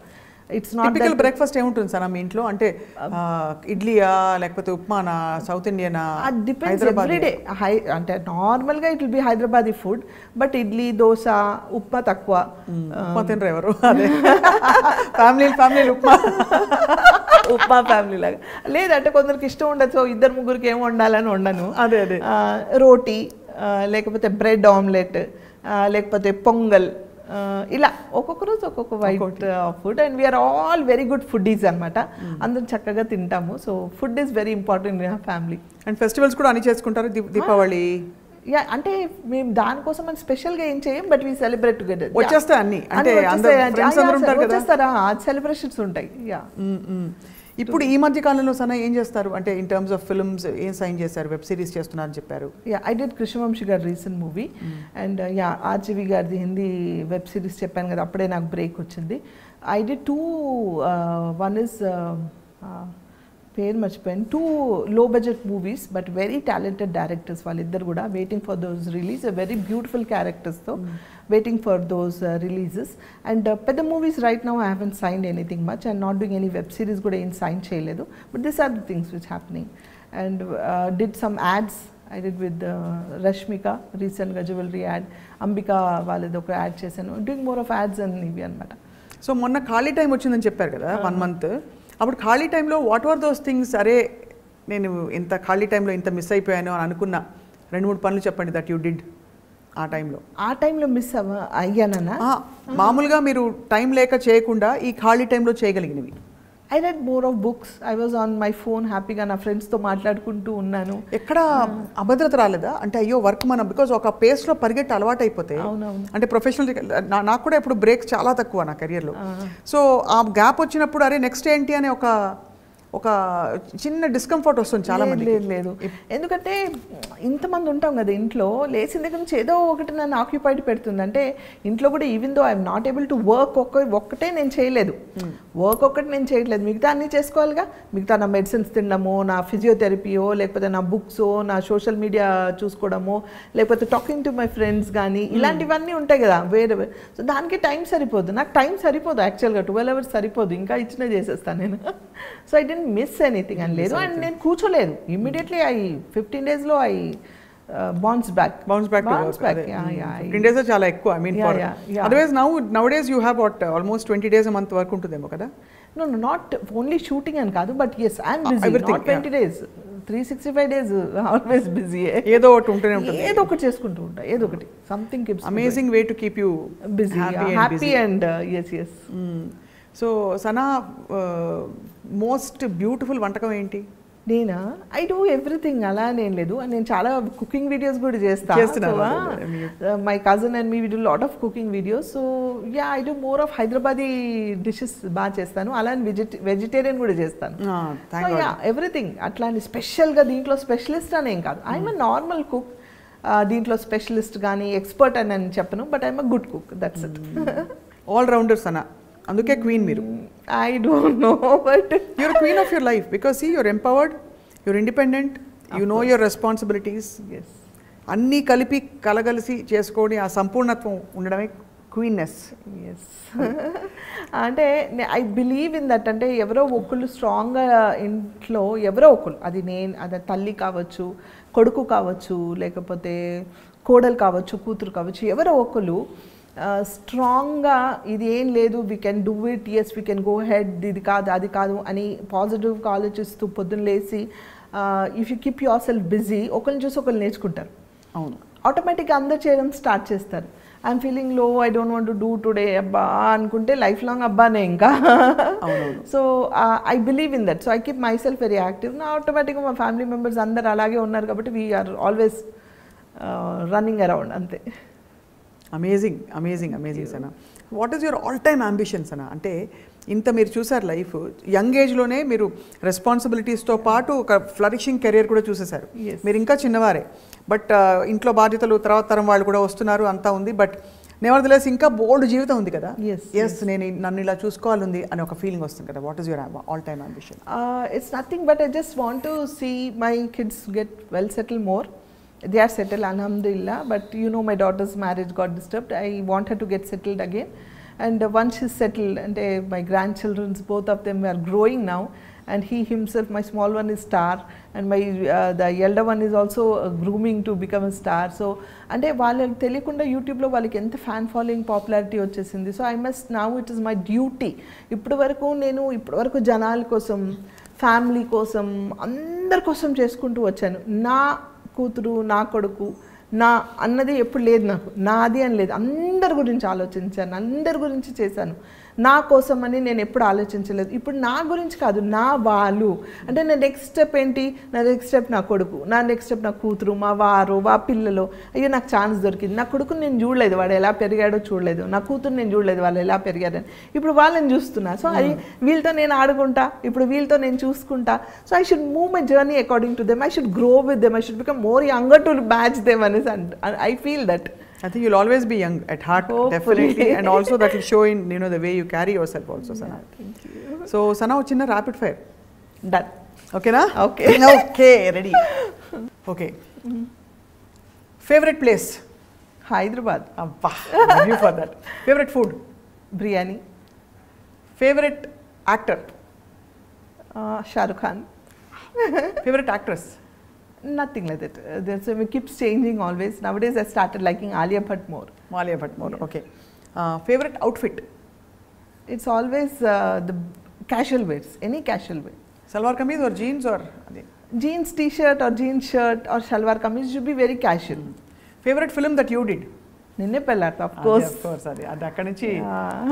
ఇట్స్ నాట్ టిపికల్ బ్రేక్ఫాస్ట్ ఏముంటుంది సార్ మీ ఇంట్లో? అంటే ఇడ్లీయా, లేకపోతే ఉప్మానా, సౌత్ ఇండియనా? Depends everyday. అంటే నార్మల్గా it will be Hyderabadi food, but idli, dosa, upma తక్కువ. ఉప్మా తినరు ఎవరు? అదే ఫ్యామిలీ ఉప్మా ఫ్యామిలీ లాగా లేదంటే కొందరికి ఇష్టం ఉండదు. సో ఇద్దరు ముగ్గురికి ఏం వండాలని వండను. అదే రోటీ, లేకపోతే బ్రెడ్ ఆమ్లెట్, లేకపోతే పొంగల్, ఇలా ఒక్కొక్క రోజు ఒక్కొక్క white food. And we're all very good foodies అనమాట. అందరం చక్కగా తింటాము. So food is very important in family. And festivals కూడా అన్ని చేసుకుంటారు? దీపావళి అంటే మేము దానికోసం అని స్పెషల్గా ఏం చేయం, బట్ వీ సెలబ్రేట్ టుగెదర్. వచ్చేస్తా అన్ని అంటే వచ్చేస్తారా, సెలబ్రేషన్స్ ఉంటాయి. యా. ఇప్పుడు ఈ మధ్య కాలంలో సనా ఏం చేస్తారు? అంటే ఇన్ టర్మ్స్ ఆఫ్ ఫిల్మ్స్ ఏం సైన్ చేశారు? వెబ్ సిరీస్ చేస్తున్నారని చెప్పారు. యా, ఐ డిడ్ కృష్ణవంశీ గారి recent movie and yeah RGV గారిది హిందీ వెబ్ సిరీస్ చెప్పాను కదా, అప్పుడే నాకు బ్రేక్ వచ్చింది. ఐ డిడ్ 2 వన్ ఇస్ పేరు మర్చిపోయాను, 2 లో budget movies but very talented directors వాళ్ళిద్దరు కూడా. Waiting for those release, very beautiful క్యారెక్టర్స్తో waiting for those releases. And పెద్ద movies right now I haven't signed anything much and not doing any web series కూడా ఏం సైన్ చేయలేదు. But this are the things which happening. And did some ads. I did with Rashmika, recent jewelry ad. Ambika వాళ్ళది ఒక యాడ్ చేశాను. Doing more of ads and ఇవి అనమాట. సో మొన్న ఖాళీ టైం వచ్చిందని చెప్పారు కదా, 1 month. అప్పుడు ఖాళీ టైంలో వాట్ ఆర్ దోస్ థింగ్స్? అరే నేను ఇంత ఖాళీ టైంలో ఇంత మిస్ అయిపోయాను అని అనుకున్న 2-3 పనులు చెప్పండి దట్ యూ డిడ్ ఆ టైంలో. ఆ టైంలో మిస్ అయ్యానన్నా? మామూలుగా మీరు టైం లేక చేయకుండా ఈ ఖాళీ టైంలో చేయగలిగినవి. I read more of books. I was on my phone హ్యాపీగా నా ఫ్రెండ్స్తో మాట్లాడుకుంటూ ఉన్నాను. ఎక్కడ అభద్రత రాలేదా? అంటే అయ్యో వర్క్ మనం బికాజ్ ఒక పేస్లో పరిగెట్టి అలవాటు అయిపోతే, అంటే ప్రొఫెషనల్ నాకు కూడా ఇప్పుడు బ్రేక్స్ చాలా తక్కువ నా కెరియర్లో. సో ఆ గ్యాప్ వచ్చినప్పుడు అరే నెక్స్ట్ ఏంటి అనే ఒక చిన్న డిస్కంఫర్ట్ వస్తుంది చాలా మంది. లేదు, ఎందుకంటే ఇంతమంది ఉంటాం కదా ఇంట్లో, లేచిన దగ్గర నుంచి ఏదో ఒకటి నన్ను ఆక్యుపైడ్ పెడుతుంది. అంటే ఇంట్లో కూడా even though I'm not able to work, ఒక్కటే నేను చేయలేదు, వర్క్ ఒక్కటి నేను చేయట్లేదు, మిగతా అన్నీ చేసుకోవాలిగా. మిగతా నా మెడిసిన్స్ తినడమో, నా ఫిజియోథెరపీయో, లేకపోతే నా బుక్సో, నా సోషల్ మీడియా చూసుకోవడమో, లేకపోతే టాకింగ్ టు మై ఫ్రెండ్స్ కానీ ఇలాంటివన్నీ ఉంటాయి కదా వేరే. సో దానికి టైం సరిపోదు, నాకు టైం సరిపోదు యాక్చువల్గా. 12 hours సరిపోదు, ఇంకా ఇచ్చినా చేసేస్తాను నేను. So I didn't miss anything అని లేదు. అండ్ నేను కూర్చోలేదు, immediately 15 days I bounce back. 15 days చాలా ఎక్కువ. I mean, otherwise nowadays you have what almost 20 days a month work ఉంటుందేమో కదా? No, not only shooting and కాదు, but yes, I am busy. Not 20 days, 365 days always busy. ఏదో ఒకటి ఉంటూనే ఉంటుంది, ఏదో ఒకటి చేసుకుంటూ ఉంటా, ఏదో ఒకటి. Something keeps amazing way to keep you busy, happy and yes. So Sana most beautiful వంటకం ఏంటి? నేనా ఐ డూ ఎవ్రీథింగ్ అలా అని ఏం లేదు నేను చాలా కుకింగ్ వీడియోస్ కూడా చేస్తున్నారు. చేస్తాను. My cousin and me we do lot of cooking videos. So yeah I do more of Hyderabadi dishes బాగా చేస్తాను. అలానే వెజిటేరియన్ కూడా చేస్తాను. యా ఎవ్రీథింగ్ అట్లా అని స్పెషల్గా దీంట్లో స్పెషలిస్ట్ అని ఏం కాదు. I'm a normal cook. దీంట్లో స్పెషలిస్ట్ కానీ ఎక్స్పర్ట్ అని నేను చెప్పను, but I'm a good cook, that's it. All rounders అన్న, అందుకే క్వీన్ మీరు. I don't know but you're queen of your life because you're empowered, you're independent, you know your responsibilities. అన్నీ కలిపి కలగలిసి చేసుకోని ఆ సంపూర్ణత్వం ఉండడమే క్వీన్నెస్. ఎస్ అంటే ఐ బిలీవ్ ఇన్ దట్. అంటే ఎవరో ఒకళ్ళు స్ట్రాంగ్గా ఇంట్లో ఎవరో ఒకళ్ళు, అది అది తల్లి కావచ్చు, కొడుకు కావచ్చు, లేకపోతే కోడలు కావచ్చు, కూతురు కావచ్చు, ఎవరో ఒకళ్ళు స్ట్రాంగ్గా ఇది ఏం లేదు, we can do it, yes we can go head, ఇది కాదు అది కాదు అని పాజిటివ్గా ఆలోచిస్తూ పొద్దున్న లేచి if you keep your self busy, ఒకరిని చూసి ఒకరు నేర్చుకుంటారు. అవును, ఆటోమేటిక్గా అందరు చేయడం స్టార్ట్ చేస్తారు. ఐఎమ్ ఫీలింగ్ లో, I don't want to do today, అబ్బా అనుకుంటే లైఫ్ లాంగ్ అబ్బానే ఇంకా. So I believe in that. So I keep my self very active. నా ఆటోమేటిక్గా మా ఫ్యామిలీ మెంబర్స్ అందరు అలాగే ఉన్నారు కాబట్టి వీఆర్ ఆల్వేస్ రన్నింగ్ అరౌండ్ అంతే. Amazing amazing amazing Sana. What is your all time ambitions అన్న? అంటే ఇంత మీరు చూసారు లైఫ్, యంగ్ ఏజ్లోనే మీరు రెస్పాన్సిబిలిటీస్తో పాటు ఒక ఫ్లరిషింగ్ కెరియర్ కూడా చూసేశారు. మీరు ఇంకా చిన్నవారే, బట్ ఇంట్లో బాధ్యతలు తర్వాత తరం వాళ్ళు కూడా వస్తున్నారు, అంతా ఉంది. బట్ నెవర్దలెస్ ఇంకా బోల్డ్ జీవితం ఉంది కదా. ఎస్ నేను నన్ను ఇలా చూసుకోవాలంది అని ఒక ఫీలింగ్ వస్తుంది కదా. What is your all time ambition? It's nothing but I just want to see my kids get well settle more. They are settled, alhamdulillah, but you know my daughter's marriage got disturbed. I want her to get settled again, and once she's settled, and my grandchildren's, both of them are growing now, and he himself, my small one is star, and my the elder one is also grooming to become a star. So ante వాళ్ళకి తెలియకుండా యూట్యూబ్లో వాళ్ళకి ఎంత ఫ్యాన్ ఫాలోయింగ్ పాపులారిటీ వచ్చేసింది. So I must now, it is my duty. ఇప్పటి వరకు జనాల కోసం, ఫ్యామిలీ కోసం, అందరి కోసం చేసుకుంటూ వచ్చాను. నా కూతురు, నా కొడుకు, నా అన్నది ఎప్పుడు లేదు నాకు, నాది అని లేదు. అందరి గురించి ఆలోచించాను, అందరి గురించి చేశాను. నా కోసం అని నేను ఎప్పుడు ఆలోచించలేదు. ఇప్పుడు నా గురించి కాదు, నా వాళ్ళు. అంటే నా నెక్స్ట్ స్టెప్ ఏంటి? నా నెక్స్ట్ స్టెప్ నా కొడుకు, నా నెక్స్ట్ స్టెప్ నా కూతురు, మా వారు, మా పిల్లలు. అయ్యో నాకు ఛాన్స్ దొరికింది. నా కొడుకుని నేను చూడలేదు, వాడు ఎలా పెరిగాడో చూడలేదు. నా కూతురు నేను చూడలేదు, వాళ్ళు ఎలా పెరిగారని. ఇప్పుడు వాళ్ళని చూస్తున్నా. సో అది వీళ్ళతో నేను ఆడుకుంటా, ఇప్పుడు వీళ్ళతో నేను చూసుకుంటా. So I should move my journey according to them. I should grow with them. I should become more younger to match them అనేసి. I feel that. I think you'll always be young at heart. Hopefully. Definitely, and also that will show in the way you carry yourself also, Sana. Thank you. So Sana, a chinna rapid fire. Done. Okay na? Okay. Okay, ready. Okay. Favorite place? Hyderabad. Abba, love you for that. Favorite food? Biryani. Favorite actor? Shah Rukh Khan. Favorite actress? Nothing like that. It keeps changing always. Nowadays, I started liking Alia Bhatt more. Alia Bhatt more. Yeah. Okay. Favorite outfit? It's always the casual wears. Any casual wear. Salwar kameez or jeans or? Jeans t-shirt or jeans shirt or shalwar kameez should be very casual. Favorite film that you did? Ninne Pellat, of course. Of course, adi akkadi nunchi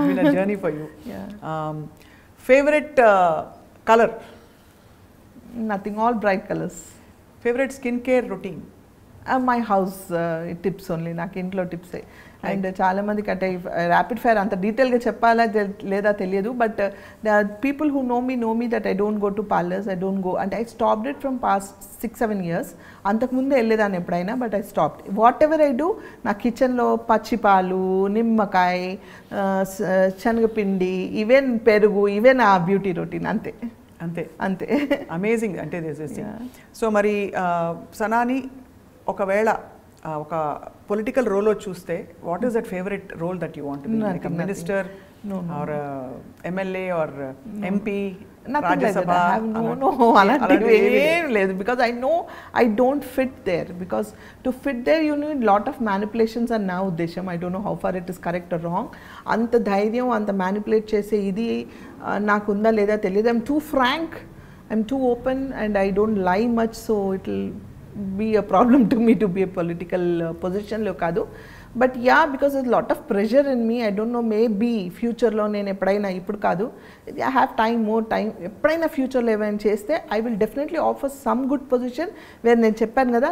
been a journey for you. Yeah. Favorite color? Nothing. All bright colors. Favorite skincare routine? My house tips only. నాకు ఇంట్లో టిప్సే. అండ్ చాలా మందికి అంటే ర్యాపిడ్ ఫైర్ అంత డీటెయిల్గా చెప్పాలా లేదా తెలియదు. But the people who know me that I don't go to parlours. I don't go అంటే I stopped it from past 6-7 years. అంతకుముందే వెళ్ళేదాన్ని ఎప్పుడైనా, but I stopped. Whatever I do, నా కిచెన్లో పచ్చిపాలు, నిమ్మకాయ, శనగపిండి, ఈవెన్ పెరుగు, ఈవెన్ ఆ బ్యూటీ రొటీన్ అంతే. అంతే అంతే. అమేజింగ్. అంటే సో మరి సనాని ఒకవేళ ఒక పొలిటికల్ రోల్ చూస్తే, what is that favourite role that you want to be? Like a minister or MLA or MP, Rajya Sabha? అలాంటివి ఏం లేదు. Because I know I don't fit there. Because to fit there you need lot of manipulations అని నా ఉద్దేశం. I don't know how far it is correct or wrong. అంత ధైర్యం, అంత మ్యానిపులేట్ చేసే ఇది నాకుందా లేదా తెలియదు. I'm too frank, I'm two open, and I don't lie much. So it will be a problem to me to be a political position lo kaadu. But ya because is lot of pressure in me. I don't know maybe ఫ్యూచర్లో నేను ఎప్పుడైనా, ఇప్పుడు కాదు, I have time, more time, ఎప్పుడైనా ఫ్యూచర్లో ఏమైనా చేస్తే I will definitely offer some good position where నేను చెప్పాను కదా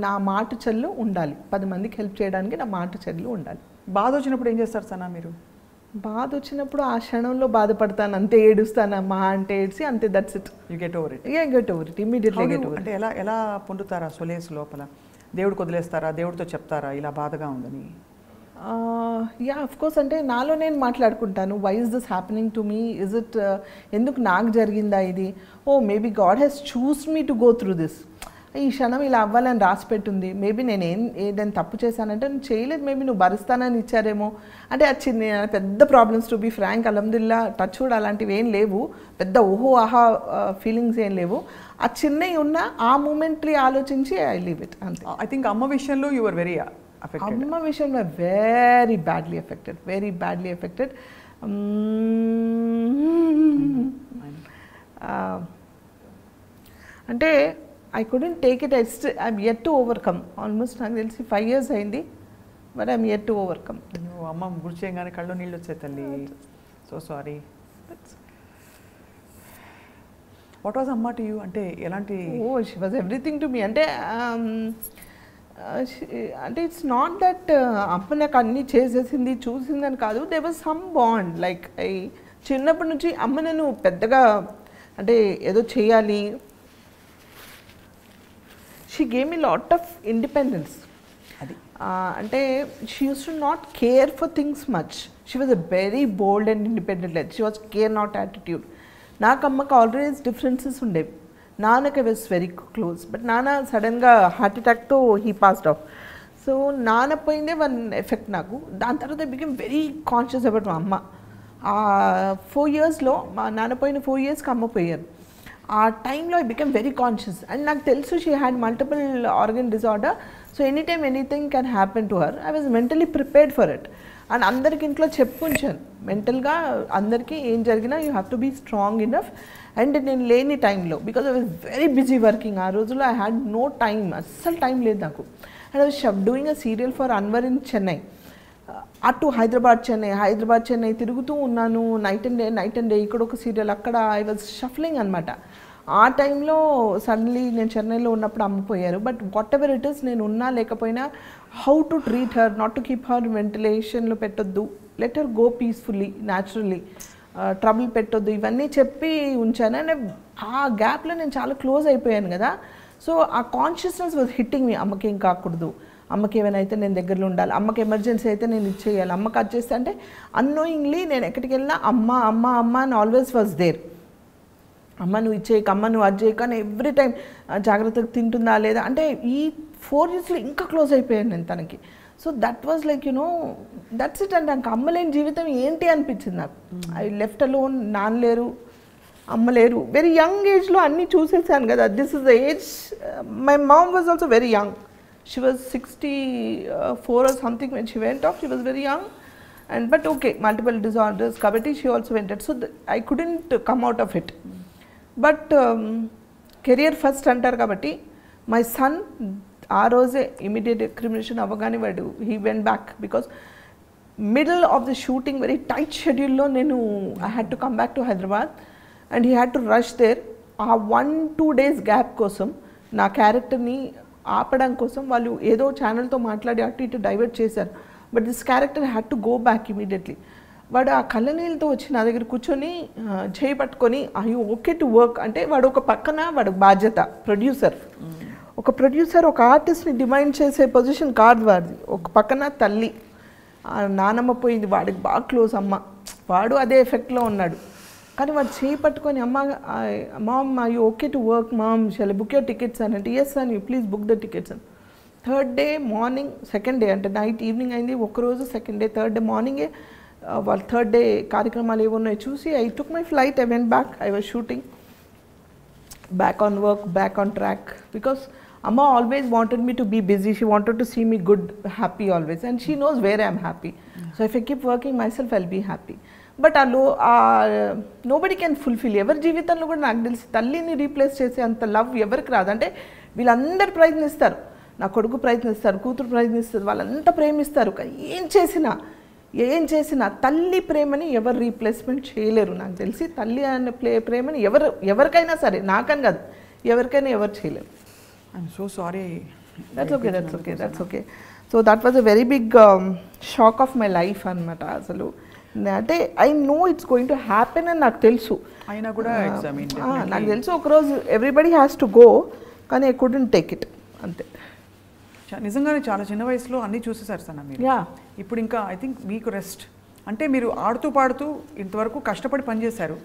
నా మాట చెల్లు ఉండాలి, 10 మందికి హెల్ప్ చేయడానికి నా మాట చెల్లు ఉండాలి. బాధ వచ్చినప్పుడు ఏం చేస్తారు సనా మీరు? బాధ వచ్చినప్పుడు ఆ క్షణంలో బాధపడతాను, అంతే ఏడుస్తాను, మా అంటే ఏడ్చి అంతే, that's it. You get over it. Yeah, get over it, immediately get over. అంటే ఎలా పొందుతారా సొలేస్ లోపల? దేవుడికి వదిలేస్తారా, దేవుడితో చెప్తారా ఇలా బాధగా ఉందని? Yeah, of course. అంటే నాలో నేను మాట్లాడుకుంటాను, why is this happening to me, is it ఎందుకు నాకు జరిగిందా ఇది, oh maybe God has choose me to go through this, ఈ క్షణం ఇలా అవ్వాలని రాసి పెట్టుంది, మేబీ నేను ఏదైనా తప్పు చేశానంటే నువ్వు చేయలేదు, మేబీ నువ్వు భరిస్తానని ఇచ్చారేమో. అంటే అది చిన్న పెద్ద ప్రాబ్లమ్స్, టు బీ ఫ్రాంక్, అల్హమ్దుల్లా టచ్ వుడ్ అలాంటివి ఏం లేవు, పెద్ద ఓహో ఆహా ఫీలింగ్స్ ఏం లేవు. ఆ చిన్నవి ఉన్న ఆ మూమెంట్లీ ఆలోచించి ఐ లీవ్ ఇట్ అంతే. ఐ థింక్ అమ్మ విషయంలో యు వర్ వెరీ అఫెక్టెడ్. అమ్మ విషయంలో వెరీ బ్యాడ్లీ ఎఫెక్టెడ్. అంటే I couldn't take it. I'm yet to overcome. Almost నాకు తెలిసి 5 years అయింది, but I'm yet to overcome. నువ్వు అమ్మ గుర్తు చేయగానే కళ్ళు నీళ్ళు వచ్చాయి తల్లి. So sorry. వాట్ వాజ్ అమ్మ టు యూ? అంటే ఎలాంటి? She was everything to me. అంటే ఇట్స్ నాట్ దట్ అమ్మ నాకు అన్నీ చేసేసింది చూసిందని కాదు, they was some bond. Like చిన్నప్పటి నుంచి అమ్మ నేను పెద్దగా అంటే ఏదో చేయాలి, she gave me lot of independence. అంటే she used to not care for things much. She was a very bold and independent lady. She was care not attitude. నాకు అమ్మకి ఆల్వేస్ డిఫరెన్సెస్ ఉండేవి. నాన్నకి వాజ్ వెరీ క్లోజ్, బట్ నాన్న సడన్గా హార్ట్ అటాక్తో హీ పాస్డ్ ఆఫ్. సో నాన్న పోయిందే వన్ ఎఫెక్ట్ నాకు. దాని తర్వాత I become very conscious about మా అమ్మ. 4 yearsలో మా నాన్న పోయిన 4 yearsకి అమ్మ పోయారు. ఆ టైంలో I become very conscious. And నాకు తెలుసు she had multiple organ disorder, so any time anything can happen to her. I was mentally prepared for it. And అందరికి ఇంట్లో చెప్పుంచాను మెంటల్గా, అందరికీ ఏం జరిగినా you have to be strong enough. And నేను లేని టైంలో, because I was very busy working, ఆ రోజుల్లో ఐ హ్యాడ్ నో టైమ్, అస్సలు టైం లేదు నాకు. And I was doing a serial for Anwar in Chennai. అటు హైదరాబాద్ చెన్నై తిరుగుతూ ఉన్నాను, నైట్ అండ్ డే ఇక్కడ ఒక సీరియల్, అక్కడ ఐ వాజ్ షఫ్లింగ్ అనమాట. ఆ టైంలో సడన్లీ నేను చెన్నైలో ఉన్నప్పుడు అమ్మిపోయారు. But whatever it is, నేను ఉన్నా లేకపోయినా how to treat her, not to keep her వెంటిలేషన్లో పెట్టొద్దు, let her go peacefully naturally, trouble పెట్టొద్దు, ఇవన్నీ చెప్పి ఉంచాను. అండ్ ఆ గ్యాప్లో నేను చాలా క్లోజ్ అయిపోయాను కదా. సో ఆ కాన్షియస్నెస్ వాజ్ హిట్టింగ్ మీ, అమ్మకి ఏం కాకూడదు, అమ్మకి ఏమైనా అయితే నేను దగ్గరలో ఉండాలి, అమ్మకి ఎమర్జెన్సీ అయితే నేను ఇచ్చేయాలి, అమ్మకి అది చేస్తే అంటే అన్నోయింగ్లీ నేను ఎక్కడికి వెళ్ళినా అమ్మ అమ్మ అమ్మ అని ఆల్వేస్ వాజ్ దేర్. అమ్మ నువ్వు ఇచ్చేయక, అమ్మ నువ్వు అది చేయక అని ఎవ్రీ టైం జాగ్రత్తగా తింటుందా లేదా అంటే ఈ 4 yearsలో ఇంకా క్లోజ్ అయిపోయాను నేను తనకి. So that was like that's it. అంటే నాకు అమ్మలేని జీవితం ఏంటి అనిపించింది నాకు. ఐ లెఫ్ట్ అలోన్, నాన్న లేరు, అమ్మ లేరు, వెరీ యంగ్ ఏజ్లో అన్నీ చూసేసాను కదా. This is the age. My mom was also very young. She was 64 or something when she went off. She was very young, but okay, multiple disorders. Kabatti she also went. So I couldn't come out of it. But career first antar kabatti my son aa roje immediate recrimination avagane vadu he went back because middle of the shooting very tight schedule lo nenu I had to come back to Hyderabad and he had to rush there. ఆ 1-2 days gap kosam na character ni ఆపడం కోసం వాళ్ళు ఏదో ఛానల్తో మాట్లాడి అటు ఇటు డైవర్ట్ చేశారు. But this character had to go back immediately. వాడు ఆ కళ్ళనీళ్ళతో వచ్చి నా దగ్గర కూర్చొని చేయి పట్టుకొని I you okay to work అంటే వాడు ఒక పక్కన వాడు బాధ్యత ప్రొడ్యూసర్, ఒక ప్రొడ్యూసర్ ఒక ఆర్టిస్ట్ని డిమాండ్ చేసే పొజిషన్ కాదు వాడిది. ఒక పక్కన తల్లి, నానమ్మ పోయింది, వాడికి బాగా క్లోజ్ అమ్మ, వాడు అదే ఎఫెక్ట్లో ఉన్నాడు. కానీ వాడు చేయి పట్టుకొని అమ్మ mom you okay to work mom shall book your tickets అని అంటే ఎస్ అని you please book the tickets అని. 3rd day morning, 2nd day అంటే నైట్ ఈవినింగ్ అయింది ఒకరోజు, 2nd day 3rd day మార్నింగే వాళ్ళు 3rd day కార్యక్రమాలు ఏమున్నాయి చూసి I took my flight, I went back, I was shooting back on work, back on track because అమ్మ always wanted me to be busy, she wanted to see me good, happy always and she knows where I'm happy. So if I keep working myself I'll be happy. But nobody can fulfil. ఎవరి జీవితంలో కూడా నాకు తెలిసి తల్లిని రీప్లేస్ చేసే అంత లవ్ ఎవరికి రాదు. అంటే వీళ్ళందరూ ప్రయత్నిస్తారు, నా కొడుకు ప్రయత్నిస్తారు, కూతురు ప్రయత్నిస్తారు, వాళ్ళంతా ప్రేమిస్తారు. కానీ ఏం చేసినా తల్లి ప్రేమని ఎవరు రీప్లేస్మెంట్ చేయలేరు. నాకు తెలిసి తల్లి అనే ప్రేమని ఎవరికైనా సరే, నాకని కాదు, ఎవరికైనా ఎవరు చేయలేరు. I'm so sorry. That's okay. So that was a very big shock of my life అనమాట. అసలు అంటే I know it's going to happen అని నాకు తెలుసు. అయినా కూడా నాకు తెలుసు ఒకరోజు ఎవ్రీబడి హ్యాస్ టు గో, కానీ ఐ కుడెంట్ టేక్ ఇట్ అంతే. నిజంగానే చాలా చిన్న వయసులో అన్నీ చూసేసారు సన్న మీరు. ఇప్పుడు ఇంకా ఐ థింక్ మీకు రెస్ట్ అంటే మీరు ఆడుతూ పాడుతూ ఇంతవరకు కష్టపడి పనిచేశారు,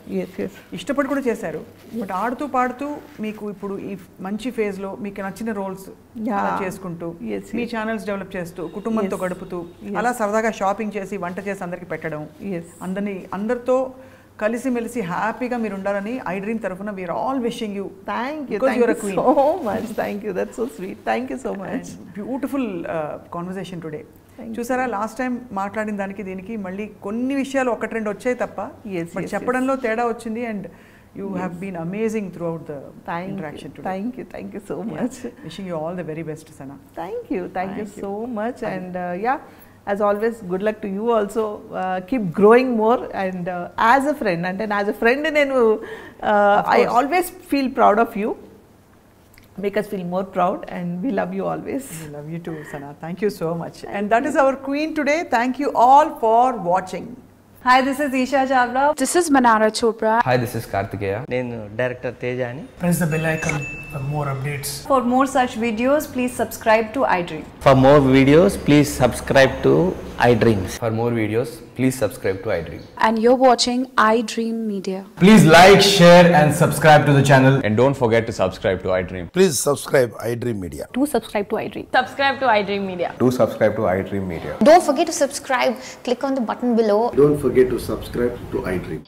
ఇష్టపడి కూడా చేశారు. బట్ ఆడుతూ పాడుతూ మీకు ఇప్పుడు ఈ మంచి ఫేజ్లో మీకు నచ్చిన రోల్స్ చేసుకుంటూ మీ ఛానల్స్ డెవలప్ చేస్తూ కుటుంబంతో గడుపుతూ అలా సరదాగా షాపింగ్ చేసి వంట చేసి అందరికి పెట్టడం, అందరితో కలిసిమెలిసి హ్యాపీగా మీరు ఉండాలని ఐ డ్రీమ్ తరఫున we're all wishing you. Thank you so much. Thank you, that's so sweet. Thank you so much. Beautiful conversation today. చూసారా, లాస్ట్ టైం మాట్లాడిన దానికి దీనికి మళ్ళీ కొన్ని విషయాలు ఒకటి రెండు వచ్చాయి తప్ప చెప్పడంలో తేడా వచ్చింది. And you have been amazing throughout the interaction today. Thank you so much. Wishing you all the very best Sana. Thank you so much. And as always, good luck to you also. Keep growing more, and as a friend, and as a friend nenu I always feel proud of you. Make us feel more proud, and we love you always. We love you too, Sana. Thank you so much. And that is our queen today. Thank you all for watching. Hi, this is Isha Chavla. This is Manara Chopra. Hi, this is Kartikeya. నేను డైరెక్టర్ తేజ అని. Press the bell icon for more updates. For more such videos, please subscribe to iDream. For more videos, please subscribe to iDreams. For more videos, please subscribe to iDream. And you're watching iDream Media. Please like, share and subscribe to the channel. And don't forget to subscribe to iDream. Please subscribe iDream Media. Do subscribe to iDream. Subscribe to iDream Media. Do subscribe to iDream Media. Don't forget to subscribe. Click on the button below. Don't forget to subscribe to iDream.